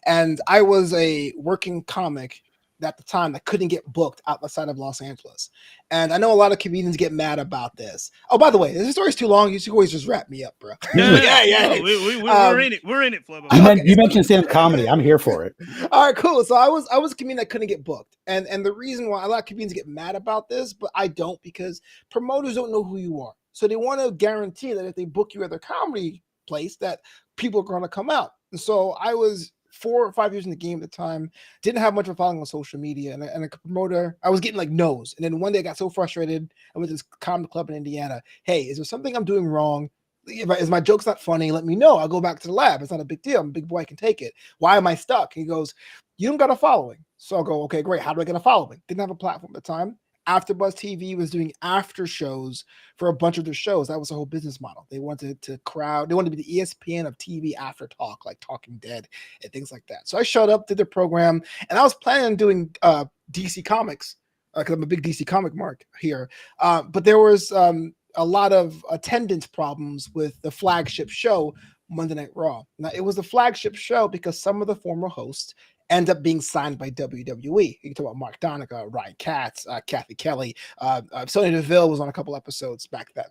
And I was a working comic at the time that couldn't get booked outside of Los Angeles. And I know a lot of comedians get mad about this. Oh, by the way, this story's too long. You should always just wrap me up, bro. No, yeah. We're in it. We're in it, Flubbo. You mentioned stand-up comedy. I'm here for it. All right, cool. So I was a comedian that couldn't get booked. And the reason why a lot of comedians get mad about this, but I don't, because promoters don't know who you are. So they want to guarantee that if they book you at their comedy place, that people are going to come out. And so I was 4 or 5 years in the game at the time, didn't have much of a following on social media, and a promoter, I was getting like no's. And then one day I got so frustrated. I went to this comedy club in Indiana. Hey, is there something I'm doing wrong? Is my joke's not funny? Let me know. I'll go back to the lab. It's not a big deal. I'm a big boy. I can take it. Why am I stuck? He goes, you don't got a following. So I'll go, okay, great. How do I get a following? Didn't have a platform at the time. AfterBuzz TV was doing after shows for a bunch of their shows. That was the whole business model. They wanted to crowd. They wanted to be the ESPN of TV after talk, like Talking Dead and things like that. So I showed up, did the program, and I was planning on doing DC Comics because I'm a big DC comic mark here. But there was a lot of attendance problems with the flagship show, Monday Night Raw. Now, it was the flagship show because some of the former hosts end up being signed by WWE. You can talk about Mark Donica, Ryan Katz, Kathy Kelly. Sonya Deville was on a couple episodes back then.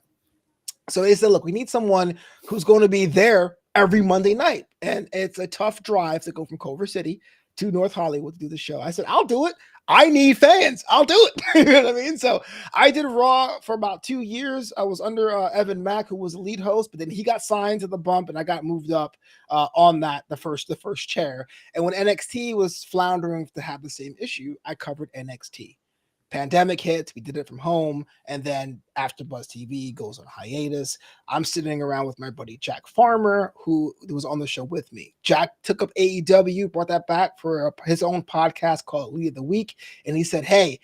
So they said, look, we need someone who's going to be there every Monday night. And it's a tough drive to go from Culver City to North Hollywood to do the show. I said, I'll do it. I need fans. I'll do it. You know what I mean? So I did Raw for about 2 years. I was under Evan Mack, who was the lead host, but then he got signed to the bump, and I got moved up on that the first chair. And when NXT was floundering to have the same issue, I covered NXT. Pandemic hits, we did it from home, and then AfterBuzz TV goes on hiatus. I'm sitting around with my buddy Jack Farmer, who was on the show with me. Jack took up AEW, brought that back for his own podcast called Lead of the Week, and he said, hey,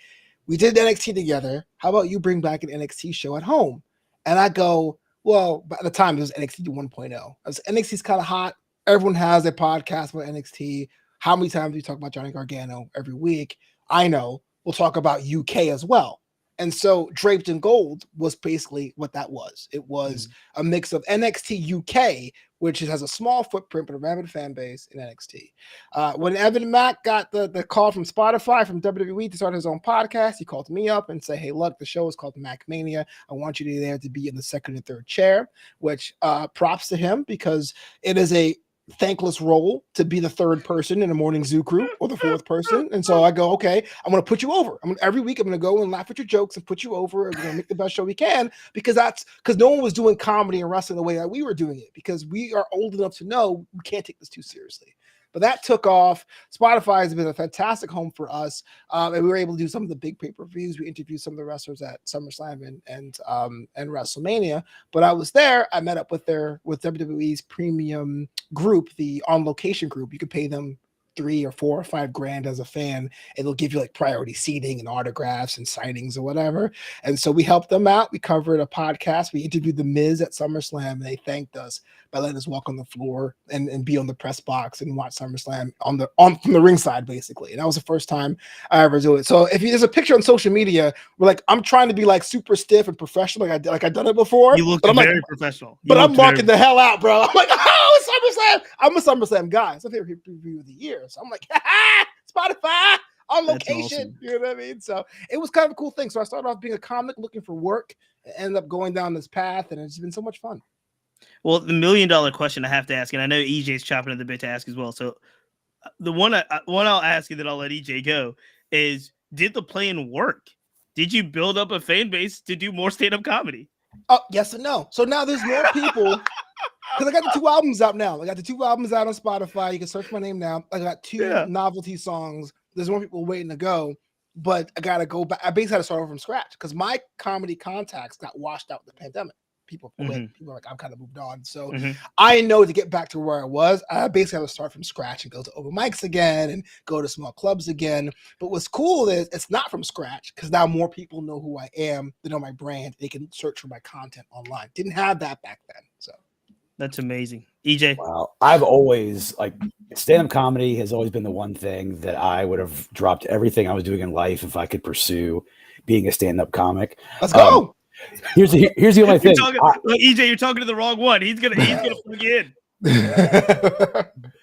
we did NXT together. How about you bring back an NXT show at home? And I go, well, by the time it was NXT 1.0. NXT's kind of hot. Everyone has their podcast about NXT. How many times do we talk about Johnny Gargano every week? I know. We'll talk about UK as well. And so Draped in Gold was basically what that was. It was a mix of NXT UK, which has a small footprint but a rabid fan base in NXT. When Evan Mack got the call from Spotify, from WWE to start his own podcast, he called me up and said, hey, look, the show is called Mac Mania. I want you to be there to be in the second and third chair, which props to him because it is a thankless role to be the third person in a morning zoo crew or the fourth person. And so I go, okay, I'm going to put you over. Every week I'm going to go and laugh at your jokes and put you over. We're going to make the best show we can because no one was doing comedy and wrestling the way that we were doing it because we are old enough to know we can't take this too seriously. But that took off. Spotify has been a fantastic home for us. And we were able to do some of the big pay-per-views. We interviewed some of the wrestlers at SummerSlam and WrestleMania. But I was there. I met up with WWE's premium group, the On Location group. You could pay them $3 or $4 or $5 as a fan, and they'll give you like priority seating and autographs and signings or whatever. And so we helped them out. We covered a podcast. We interviewed The Miz at SummerSlam, and they thanked us by letting us walk on the floor and be on the press box and watch SummerSlam from the ringside, basically. And that was the first time I ever do it. So if there's a picture on social media, we're like, I'm trying to be like super stiff and professional, like I've done it before. You look very professional. But I'm marking the hell out, bro. I'm like, oh, SummerSlam. I'm a SummerSlam guy. It's my favorite review of the year. So I'm like, Spotify On Location. Awesome. You know what I mean? So it was kind of a cool thing. So I started off being a comic looking for work, ended up going down this path, and it's been so much fun. Well, the $1 million question I have to ask, and I know EJ's chopping at the bit to ask as well. So the one I'll ask you that I'll let EJ go is, did the plan work? Did you build up a fan base to do more stand-up comedy? Oh, yes and no. So now there's more people. Because I got the 2 albums out now. I got the 2 albums out on Spotify. You can search my name now. I got 2 novelty songs. There's more people waiting to go. But I got to go back. I basically had to start over from scratch because my comedy contacts got washed out with the pandemic. People quit. People are like, I'm kind of moved on. So I know to get back to where I was, I basically have to start from scratch and go to open mics again and go to small clubs again. But what's cool is it's not from scratch because now more people know who I am. They know my brand. They can search for my content online. Didn't have that back then. So that's amazing. EJ. Wow. I've always stand-up comedy has always been the one thing that I would have dropped everything I was doing in life if I could pursue being a stand-up comic. Let's go. Here's the only thing. EJ, you're talking to the wrong one. He's gonna plug in.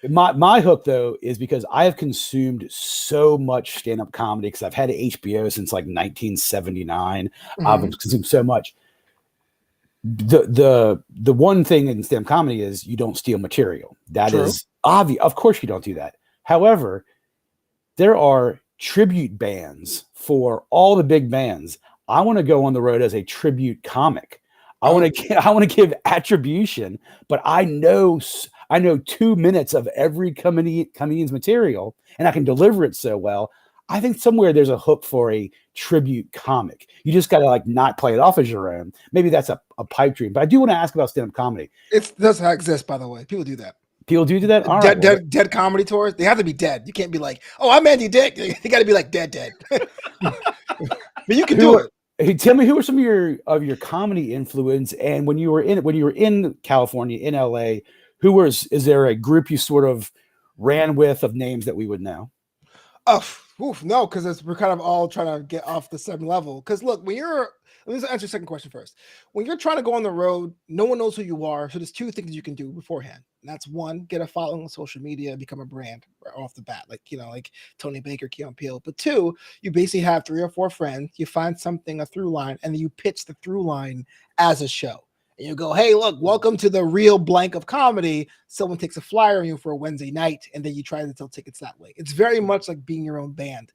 My hook though is because I have consumed so much stand-up comedy because I've had HBO since like 1979. I've consumed so much. The one thing in stand-up comedy is you don't steal material. That is obvious. Of course you don't do that. However, there are tribute bands for all the big bands. I want to go on the road as a tribute comic. I want to give attribution, but I know 2 minutes of every comedian's material, and I can deliver it so well. I think somewhere there's a hook for a tribute comic. You just got to like not play it off as your own. Maybe that's a pipe dream. But I do want to ask about stand-up comedy. It does exist, by the way. People do that. People do that. All dead, right, dead comedy tours. They have to be dead. You can't be like, oh, I'm Andy Dick. They got to be like dead. But you can do it. Hey, tell me, who are some of your comedy influence? And when you were in California, in LA, is there a group you sort of ran with of names that we would know? No, because we're kind of all trying to get off the same level. Because look, let me answer your second question first. When you're trying to go on the road, no one knows who you are. So there's two things you can do beforehand. And that's one, get a following on social media, become a brand right off the bat, like Tony Baker, Keon Peele. But two, you basically have 3 or 4 friends. You find a through line, and then you pitch the through line as a show. And you go, hey, look, welcome to the real blank of comedy. Someone takes a flyer on you for a Wednesday night, and then you try to sell tickets that way. It's very much like being your own band.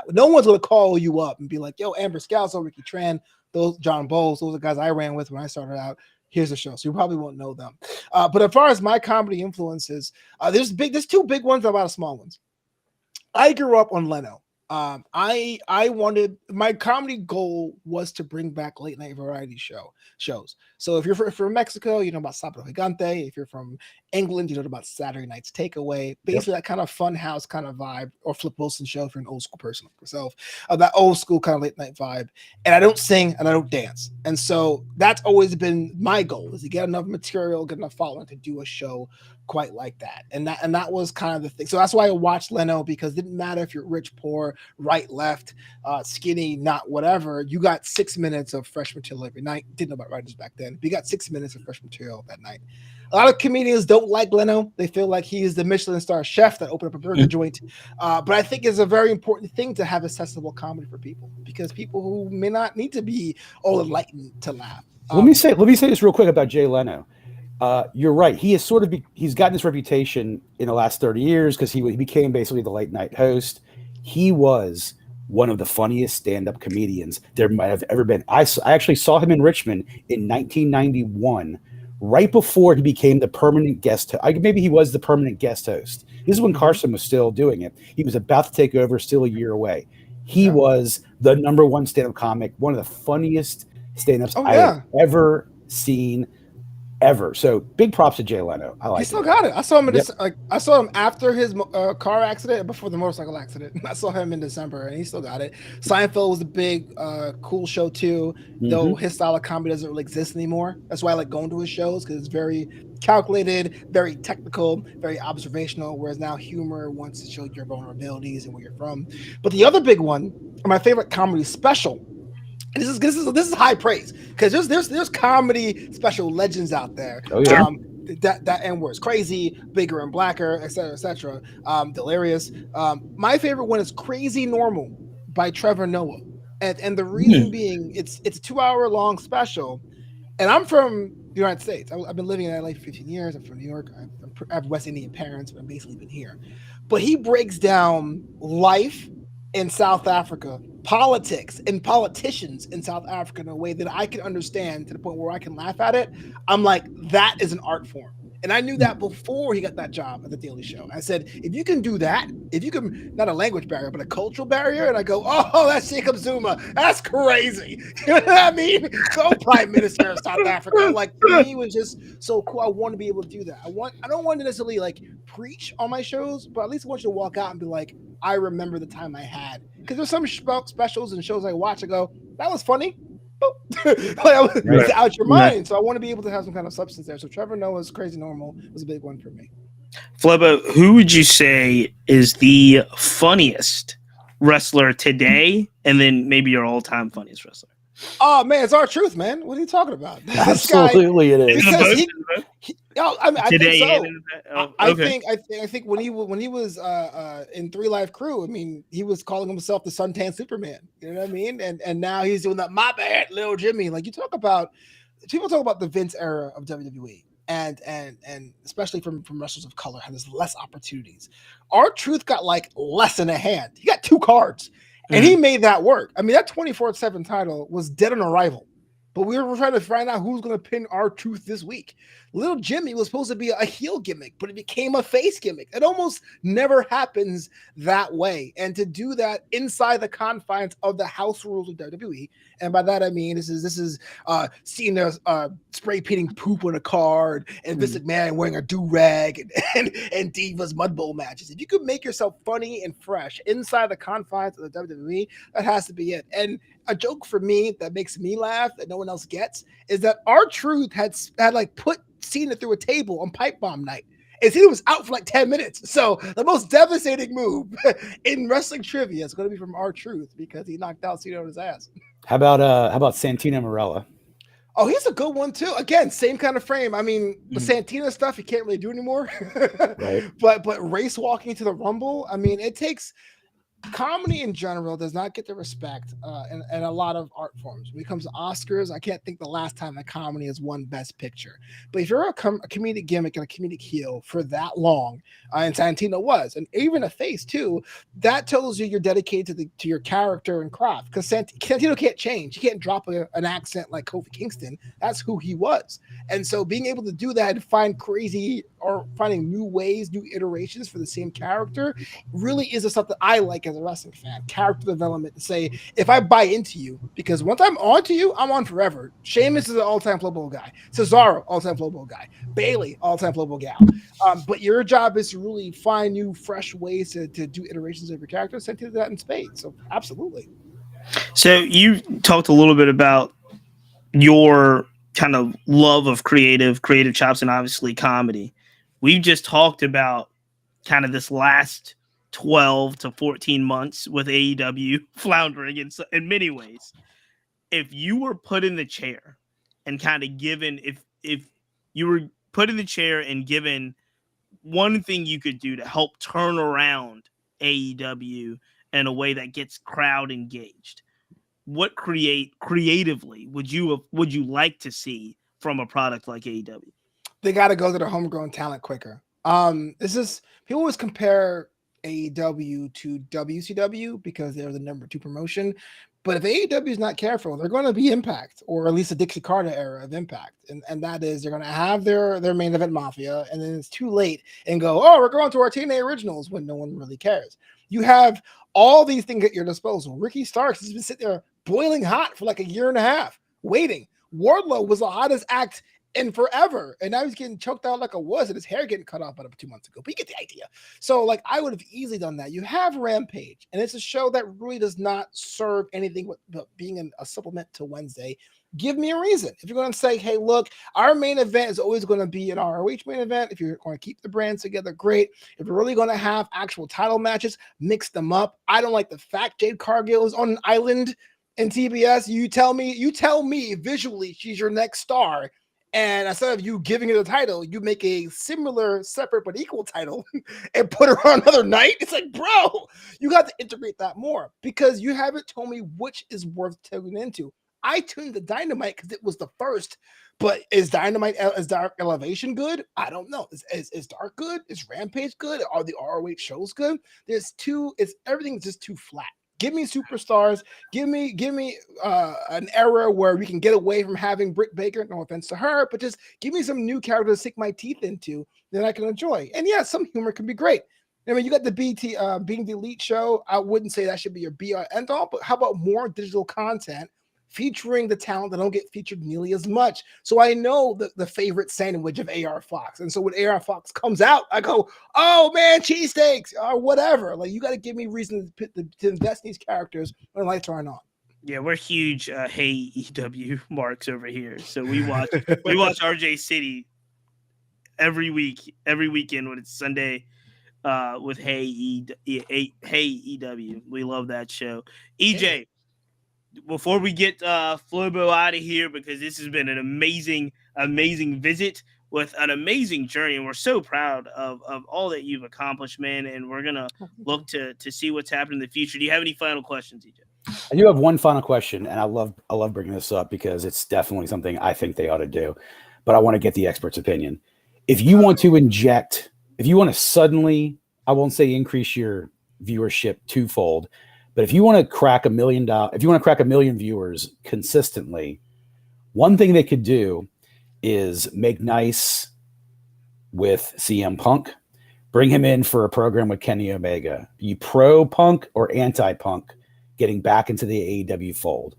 No one's going to call you up and be like, yo, Amber Scalzo, Ricky Tran, those John Bowles, those are the guys I ran with when I started out. Here's the show. So you probably won't know them. But as far as my comedy influences, there's 2 big ones and a lot of small ones. I grew up on Leno. I wanted, my comedy goal was to bring back late night variety shows. So if you're from Mexico, you know about Sábado Gigante. If you're from England, you know about Saturday Night's Takeaway. Basically, that kind of fun house kind of vibe, or Flip Wilson show if you're an old school person like yourself. That old school kind of late night vibe. And I don't sing and I don't dance. And so that's always been my goal, is to get enough material, get enough following to do a show quite like that. And that was kind of the thing. So that's why I watched Leno, because it didn't matter if you're rich, poor, right, left, skinny, not whatever. You got 6 minutes of fresh material every night. Didn't know about writers back then. But you got 6 minutes of fresh material that night. A lot of comedians don't like Leno. They feel like he is the Michelin star chef that opened up a burger joint. But I think it's a very important thing to have accessible comedy for people, because people who may not need to be all enlightened to laugh. Let me say this real quick about Jay Leno. You're right. He has he's gotten this reputation in the last 30 years because he became basically the late night host. He was one of the funniest stand-up comedians there might have ever been. I actually saw him in Richmond in 1991, right before he became the permanent guest. Maybe he was the permanent guest host. This is when Carson was still doing it. He was about to take over, still a year away. He was the #1 stand-up comic, one of the funniest stand-ups I have ever seen. Ever. So big props to Jay Leno. I like. He still got it. I saw him I saw him after his car accident, before the motorcycle accident. I saw him in December, and he still got it. Seinfeld was a big, cool show too. Though his style of comedy doesn't really exist anymore. That's why I like going to his shows, because it's very calculated, very technical, very observational. Whereas now humor wants to show your vulnerabilities and where you're from. But the other big one, my favorite comedy special. And this is high praise, because there's comedy special legends out there. Oh, yeah. That N word's crazy, bigger and blacker, etc. Delirious. My favorite one is Crazy Normal by Trevor Noah, and the reason being it's a 2-hour long special, and I'm from the United States. I've been living in LA for 15 years. I'm from New York. I have West Indian parents, but I've basically been here. But he breaks down life in South Africa, politics and politicians in South Africa in a way that I can understand, to the point where I can laugh at it. I'm like, that is an art form. And I knew that before he got that job at the Daily Show. I said, if you can do that, if you can, not a language barrier, but a cultural barrier, and I go, oh, that's Jacob Zuma. That's crazy. You know what I mean? Go Prime Minister of South Africa. Like, for me, it was just so cool. I want to be able to do that. I don't want to necessarily like preach on my shows, but at least I want you to walk out and be like, I remember the time I had. Because there's some specials and shows I watch, I go, that was funny. It's out your mind. So I want to be able to have some kind of substance there. So Trevor Noah's Crazy Normal was a big one for me. Flubba, who would you say is the funniest wrestler today, and then maybe your all-time funniest wrestler? Oh man, it's R-Truth, man. What are you talking about? Absolutely, it is. Because Yeah, I mean, I think Today so. and oh, I okay. think when he was in 3 Live Crew, I mean, he was calling himself the suntan Superman. You know what I mean? And now he's doing that. My bad, little Jimmy. Like people talk about the Vince era of WWE. And especially from wrestlers of color, has less opportunities. R-Truth got like less in a hand. He got 2 cards, and he made that work. I mean, that 24/7 title was dead on arrival. But we were trying to find out who's going to pin R-Truth this week. Little Jimmy was supposed to be a heel gimmick, but it became a face gimmick. It almost never happens that way. And to do that inside the confines of the house rules of WWE, and by that I mean this is Cena spray painting poop on a card, and Vince McMahon wearing a do-rag, and Divas Mud Bowl matches. If you could make yourself funny and fresh inside the confines of the WWE, that has to be it. And a joke for me that makes me laugh that no one else gets is that R-Truth had like put Cena through a table on Pipe Bomb night. And Cena was out for like 10 minutes. So the most devastating move in wrestling trivia is going to be from R-Truth because he knocked out Cena on his ass. How about Santino Marella? Oh, he's a good one too. Again, same kind of frame. I mean, the Santino stuff you can't really do anymore. Right. But race walking to the Rumble, I mean, it takes comedy in general does not get the respect in a lot of art forms. When it comes to Oscars, I can't think the last time a comedy has won Best Picture. But if you're a comedic gimmick and a comedic heel for that long, and Santino was, and even a face too, that tells you you're dedicated to your character and craft. Because Santino can't change. He can't drop an accent like Kofi Kingston. That's who he was. And so being able to do that and find crazy or finding new ways, new iterations for the same character really is the stuff that I like as a wrestling fan. Character development to say, if I buy into you, because once I'm on to you, I'm on forever. Sheamus is an all-time Flow Bowl guy. Cesaro, all-time Flow Bowl guy. Bailey, all-time Flow Bowl gal. But your job is to really find new, fresh ways to do iterations of your character. Send to that in spades. So absolutely. So you talked a little bit about your kind of love of creative chops and obviously comedy. We've just talked about kind of this last 12 to 14 months with AEW floundering in many ways. If you were put in the chair and kind of given, if you were put in the chair and given one thing you could do to help turn around AEW in a way that gets crowd engaged, what creatively would you like to see from a product like AEW? They got to go to their homegrown talent quicker. This is people always compare AEW to WCW because they're the number 2 promotion. But if AEW is not careful, they're going to be Impact, or at least the Dixie Carter era of Impact. And that is, they're going to have their main event Mafia, and then it's too late and go, oh, we're going to our TNA Originals when no one really cares. You have all these things at your disposal. Ricky Starks has been sitting there boiling hot for like a year and a half, waiting. Wardlow was the hottest act in forever, and now he's getting choked out like a wuss, and his hair getting cut off about 2 months ago. But you get the idea. So, like, I would have easily done that. You have Rampage, and it's a show that really does not serve anything but being a supplement to Wednesday. Give me a reason. If you're going to say, hey, look, our main event is always going to be an ROH main event. If you're going to keep the brands together, great. If you're really going to have actual title matches, mix them up. I don't like the fact Jade Cargill is on an island in TBS. You tell me visually she's your next star. And instead of you giving her the title, you make a similar, separate, but equal title and put her on another night. It's like, bro, you got to integrate that more because you haven't told me which is worth tuning into. I tuned the Dynamite because it was the first, but is Dark Elevation good? I don't know. Is Dark good? Is Rampage good? Are the ROH shows good? Everything's just too flat. Give me superstars. Give me an era where we can get away from having Britt Baker. No offense to her, but just give me some new characters to sink my teeth into that I can enjoy. And yeah, some humor can be great. I mean, you got the Being the Elite show. I wouldn't say that should be your be-all end-all, but how about more digital content featuring the talent that don't get featured nearly as much? So I know the favorite sandwich of AR Fox. And so when AR Fox comes out, I go, oh man, cheesesteaks or whatever. Like, you got to give me reason to invest in these characters when the lights aren't on. Yeah, we're huge Hey EW marks over here. So we watch RJ City every weekend when it's Sunday with Hey EW. We love that show. EJ, before we get Flobo out of here, because this has been an amazing visit, with an amazing journey, and we're so proud of all that you've accomplished, man. And we're gonna look to see what's happening in the future. Do you have any final questions, EJ? I do have one final question, and I love bringing this up because it's definitely something I think they ought to do, but I want to get the expert's opinion. If you want to suddenly, I won't say increase your viewership twofold, but if you want to crack $1 million viewers consistently, one thing they could do is make nice with CM Punk, bring him in for a program with Kenny Omega. You pro Punk or anti Punk getting back into the AEW fold?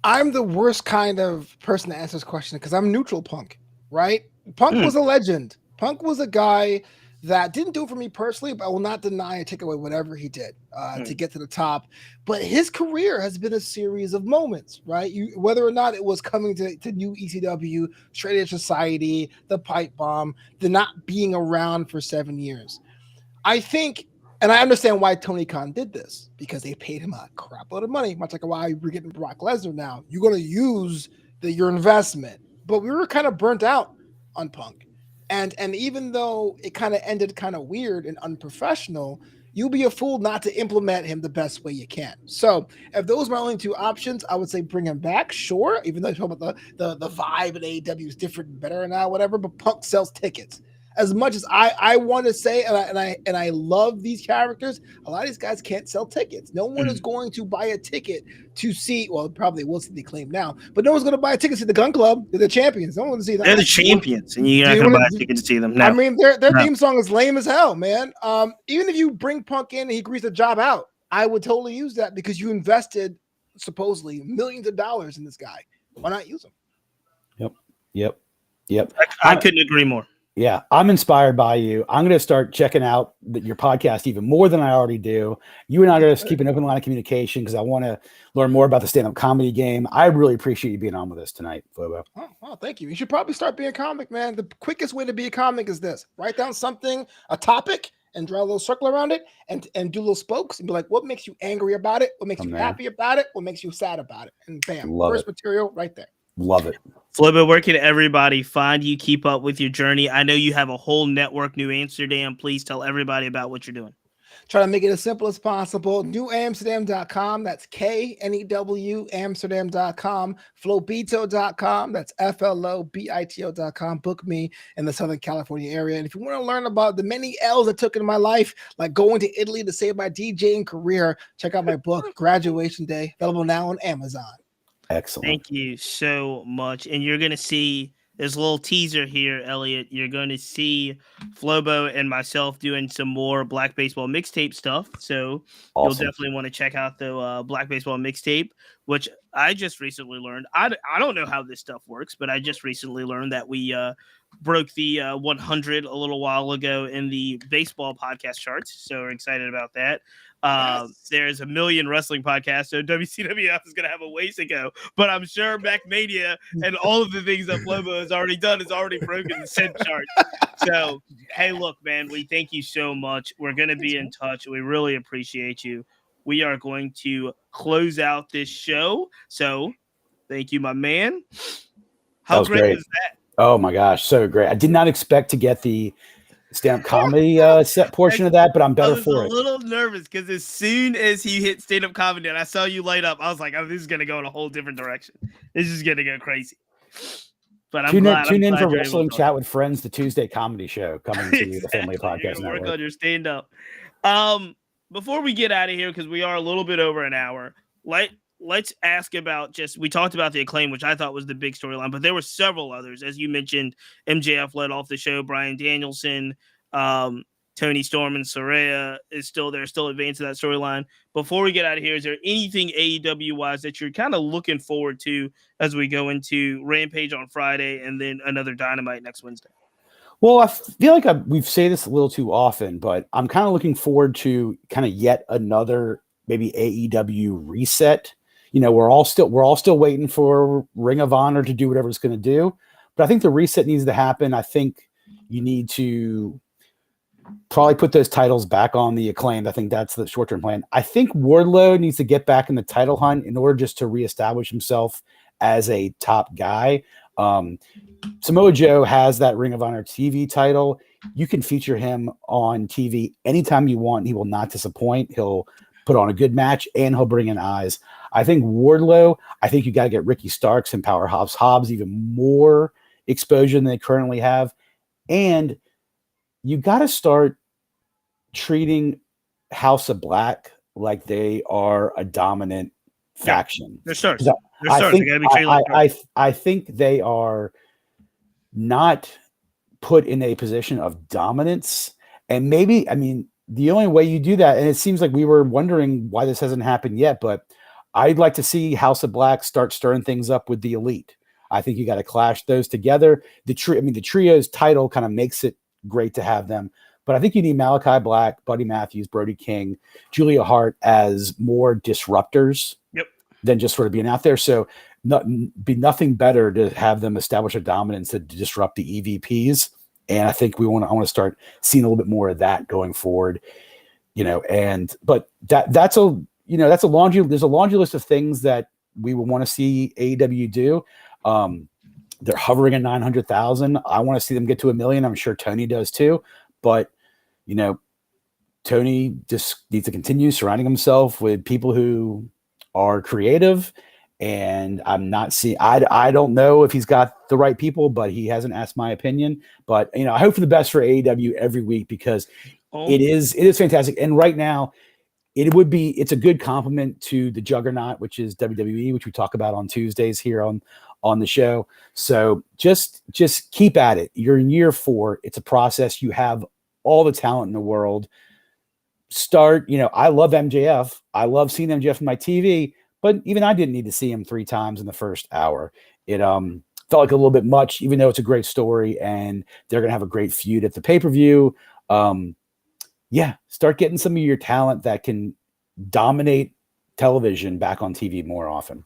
I'm the worst kind of person to answer this question because I'm neutral Punk, right? Punk was a legend. Punk was a guy that didn't do it for me personally, but I will not deny or take away whatever he did to get to the top. But his career has been a series of moments, right? Whether or not it was coming to new ECW, Straight Edge Society, the Pipe Bomb, the not being around for 7 years. I think, and I understand why Tony Khan did this, because they paid him a crap load of money, much like why we're getting Brock Lesnar now. You're going to use your investment. But we were kind of burnt out on Punk. And even though it kind of ended kind of weird and unprofessional, you'll be a fool not to implement him the best way you can. So if those are my only two options, I would say bring him back, sure, even though you talk about the vibe at AEW is different and better now, whatever, but Punk sells tickets. As much as I want to say, and I love these characters, a lot of these guys can't sell tickets. No one is going to buy a ticket to see, well, probably will see the Acclaimed now, but no one's going to buy a ticket to see the Gun Club. They're the champions. No one's going to see that. They're the champions, and you're not going to buy a ticket to see them. No. I mean, their theme song is lame as hell, man. Even if you bring Punk in and he agrees to job out, I would totally use that because you invested supposedly millions of dollars in this guy. Why not use him? Yep. I couldn't agree more. Yeah, I'm inspired by you. I'm going to start checking out your podcast even more than I already do. You and I are going to keep an open line of communication because I want to learn more about the stand-up comedy game. I really appreciate you being on with us tonight, Flobo. Oh, thank you. You should probably start being a comic, man. The quickest way to be a comic is this. Write down something, a topic, and draw a little circle around it and do little spokes and be like, what makes you angry about it? What makes you happy about it? What makes you sad about it? And bam, first material right there. Love it. Flobo, where can everybody find you, keep up with your journey? I know you have a whole network, New Amsterdam. Please tell everybody about what you're doing. Try to make it as simple as possible. NewAmsterdam.com. That's KNEW Amsterdam.com. Flobito.com. That's FLOBITO.com. Book me in the Southern California area. And if you want to learn about the many L's I took in my life, like going to Italy to save my DJing career, check out my book, Graduation Day, available now on Amazon. Excellent. Thank you so much. And you're going to see this little teaser here, Elliot. You're going to see Flobo and myself doing some more Black Baseball mixtape stuff. So You'll definitely want to check out the Black Baseball mixtape, which I just recently learned. I don't know how this stuff works, but I just recently learned that we broke the 100 a little while ago in the baseball podcast charts. So we're excited about that. There's a million wrestling podcasts, so WCWF is going to have a ways to go. But I'm sure MacMania and all of the things that Flobo has already done has already broken the said chart. So, hey, look, man, we thank you so much. We're going to be in touch. We really appreciate you. We are going to close out this show. So, thank you, my man. How great was that? Oh, my gosh, so great. I did not expect to get the stand-up comedy set portion of that, but I'm better for it. I was a little nervous because as soon as he hit stand-up comedy and I saw you light up, I was like, oh, this is going to go in a whole different direction. This is going to go crazy. But I'm glad. Tune in for Wrestling Chat with Friends, the Tuesday comedy show coming to the Family Podcast Network. Work on your stand-up. Before we get out of here, because we are a little bit over an hour, let's ask about we talked about the Acclaim, which I thought was the big storyline, but there were several others. As you mentioned, MJF led off the show, Bryan Danielson, Tony Storm and Saraya is still there, still advancing that storyline. Before we get out of here, is there anything AEW-wise that you're kind of looking forward to as we go into Rampage on Friday and then another Dynamite next Wednesday? Well, I feel like we've said this a little too often, but I'm kind of looking forward to kind of yet another maybe AEW reset. You know, we're all still waiting for Ring of Honor to do whatever it's going to do, but I think the reset needs to happen. I think you need to probably put those titles back on the Acclaimed. I think that's the short-term plan. I think Wardlow needs to get back in the title hunt in order just to reestablish himself as a top guy. Samoa Joe has that Ring of Honor TV title. You can feature him on TV anytime you want. He will not disappoint. He'll put on a good match and he'll bring in eyes. I think Wardlow, I think you got to get Ricky Starks and Powerhouse Hobbs even more exposure than they currently have. And you got to start treating House of Black like they are a dominant faction. They're stars. I think they are not put in a position of dominance. And maybe, I mean, the only way you do that, and it seems like we were wondering why this hasn't happened yet, but I'd like to see House of Black start stirring things up with the Elite. I think you got to clash those together. The trio's title kind of makes it great to have them, but I think you need Malachi Black, Buddy Matthews, Brody King, Julia Hart as more disruptors than just sort of being out there. So be nothing better to have them establish a dominance to disrupt the EVPs. And I think I want to start seeing a little bit more of that going forward, but that's a laundry. There's a laundry list of things that we would want to see AEW do. They're hovering at 900,000. I want to see them get to 1 million. I'm sure Tony does too, but Tony just needs to continue surrounding himself with people who are creative. And I'm not seeing, I don't know if he's got the right people, but he hasn't asked my opinion. But, I hope for the best for AEW every week because it is fantastic. And right now it's a good compliment to the juggernaut, which is WWE, which we talk about on Tuesdays here on the show. So just keep at it. You're in year 4. It's a process. You have all the talent in the world. Start, I love MJF. I love seeing MJF on my TV. But even I didn't need to see him 3 times in the first hour. It felt like a little bit much, even though it's a great story and they're going to have a great feud at the pay-per-view. Start getting some of your talent that can dominate television back on TV more often.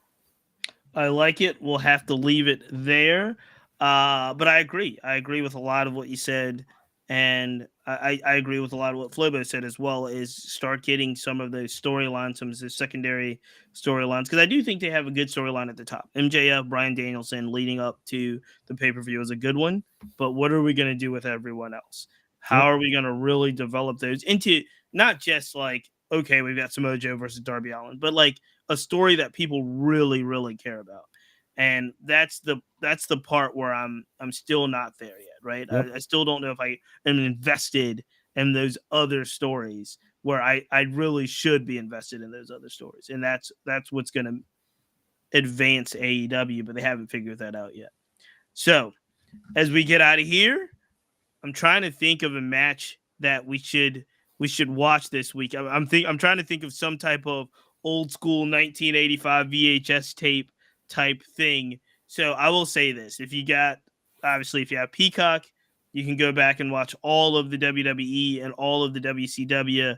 I like it. We'll have to leave it there. But I agree. I agree with a lot of what you said. And I agree with a lot of what Flobo said as well, is start getting some of those storylines, some of the secondary storylines, because I do think they have a good storyline at the top. MJF, Bryan Danielson leading up to the pay-per-view is a good one, but what are we going to do with everyone else? How are we going to really develop those into not just like, okay, we've got Samoa Joe versus Darby Allin, but like a story that people really, really care about. And that's the part where I'm still not there yet, right? Yep. I still don't know if I am invested in those other stories where I really should be invested in those other stories. And that's what's going to advance AEW, but they haven't figured that out yet. So as we get out of here, I'm trying to think of a match that we should watch this week. I'm trying to think of some type of old school 1985 VHS tape type thing. So I will say this: if you have Peacock, you can go back and watch all of the WWE and all of the WCW,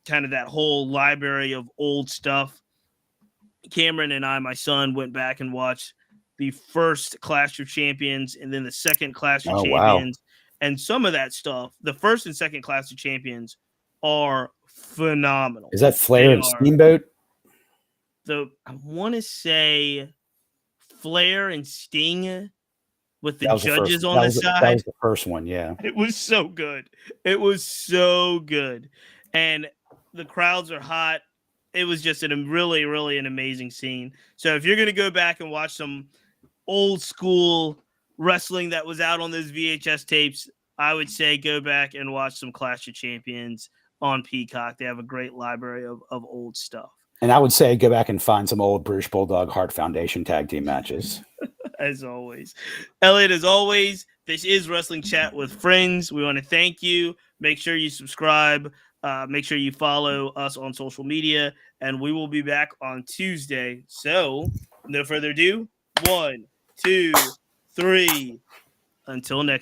kind of that whole library of old stuff. Cameron and my son, went back and watched the first Clash of Champions and then the second Clash of Champions. Wow. And some of that stuff, the first and second Clash of Champions, are phenomenal. Is that Flair and Steamboat? I want to say Flair and Sting with the judges on the side. That was the first one, yeah. It was so good. It was so good. And the crowds are hot. It was just really, really an amazing scene. So if you're going to go back and watch some old school wrestling that was out on those VHS tapes, I would say go back and watch some Clash of Champions on Peacock. They have a great library of old stuff. And I would say go back and find some old British Bulldog Hart Foundation tag team matches. As always. Elliot, as always, this is Wrestling Chat with Friends. We want to thank you. Make sure you subscribe. Make sure you follow us on social media. And we will be back on Tuesday. So, no further ado. 1, 2, 3. Until next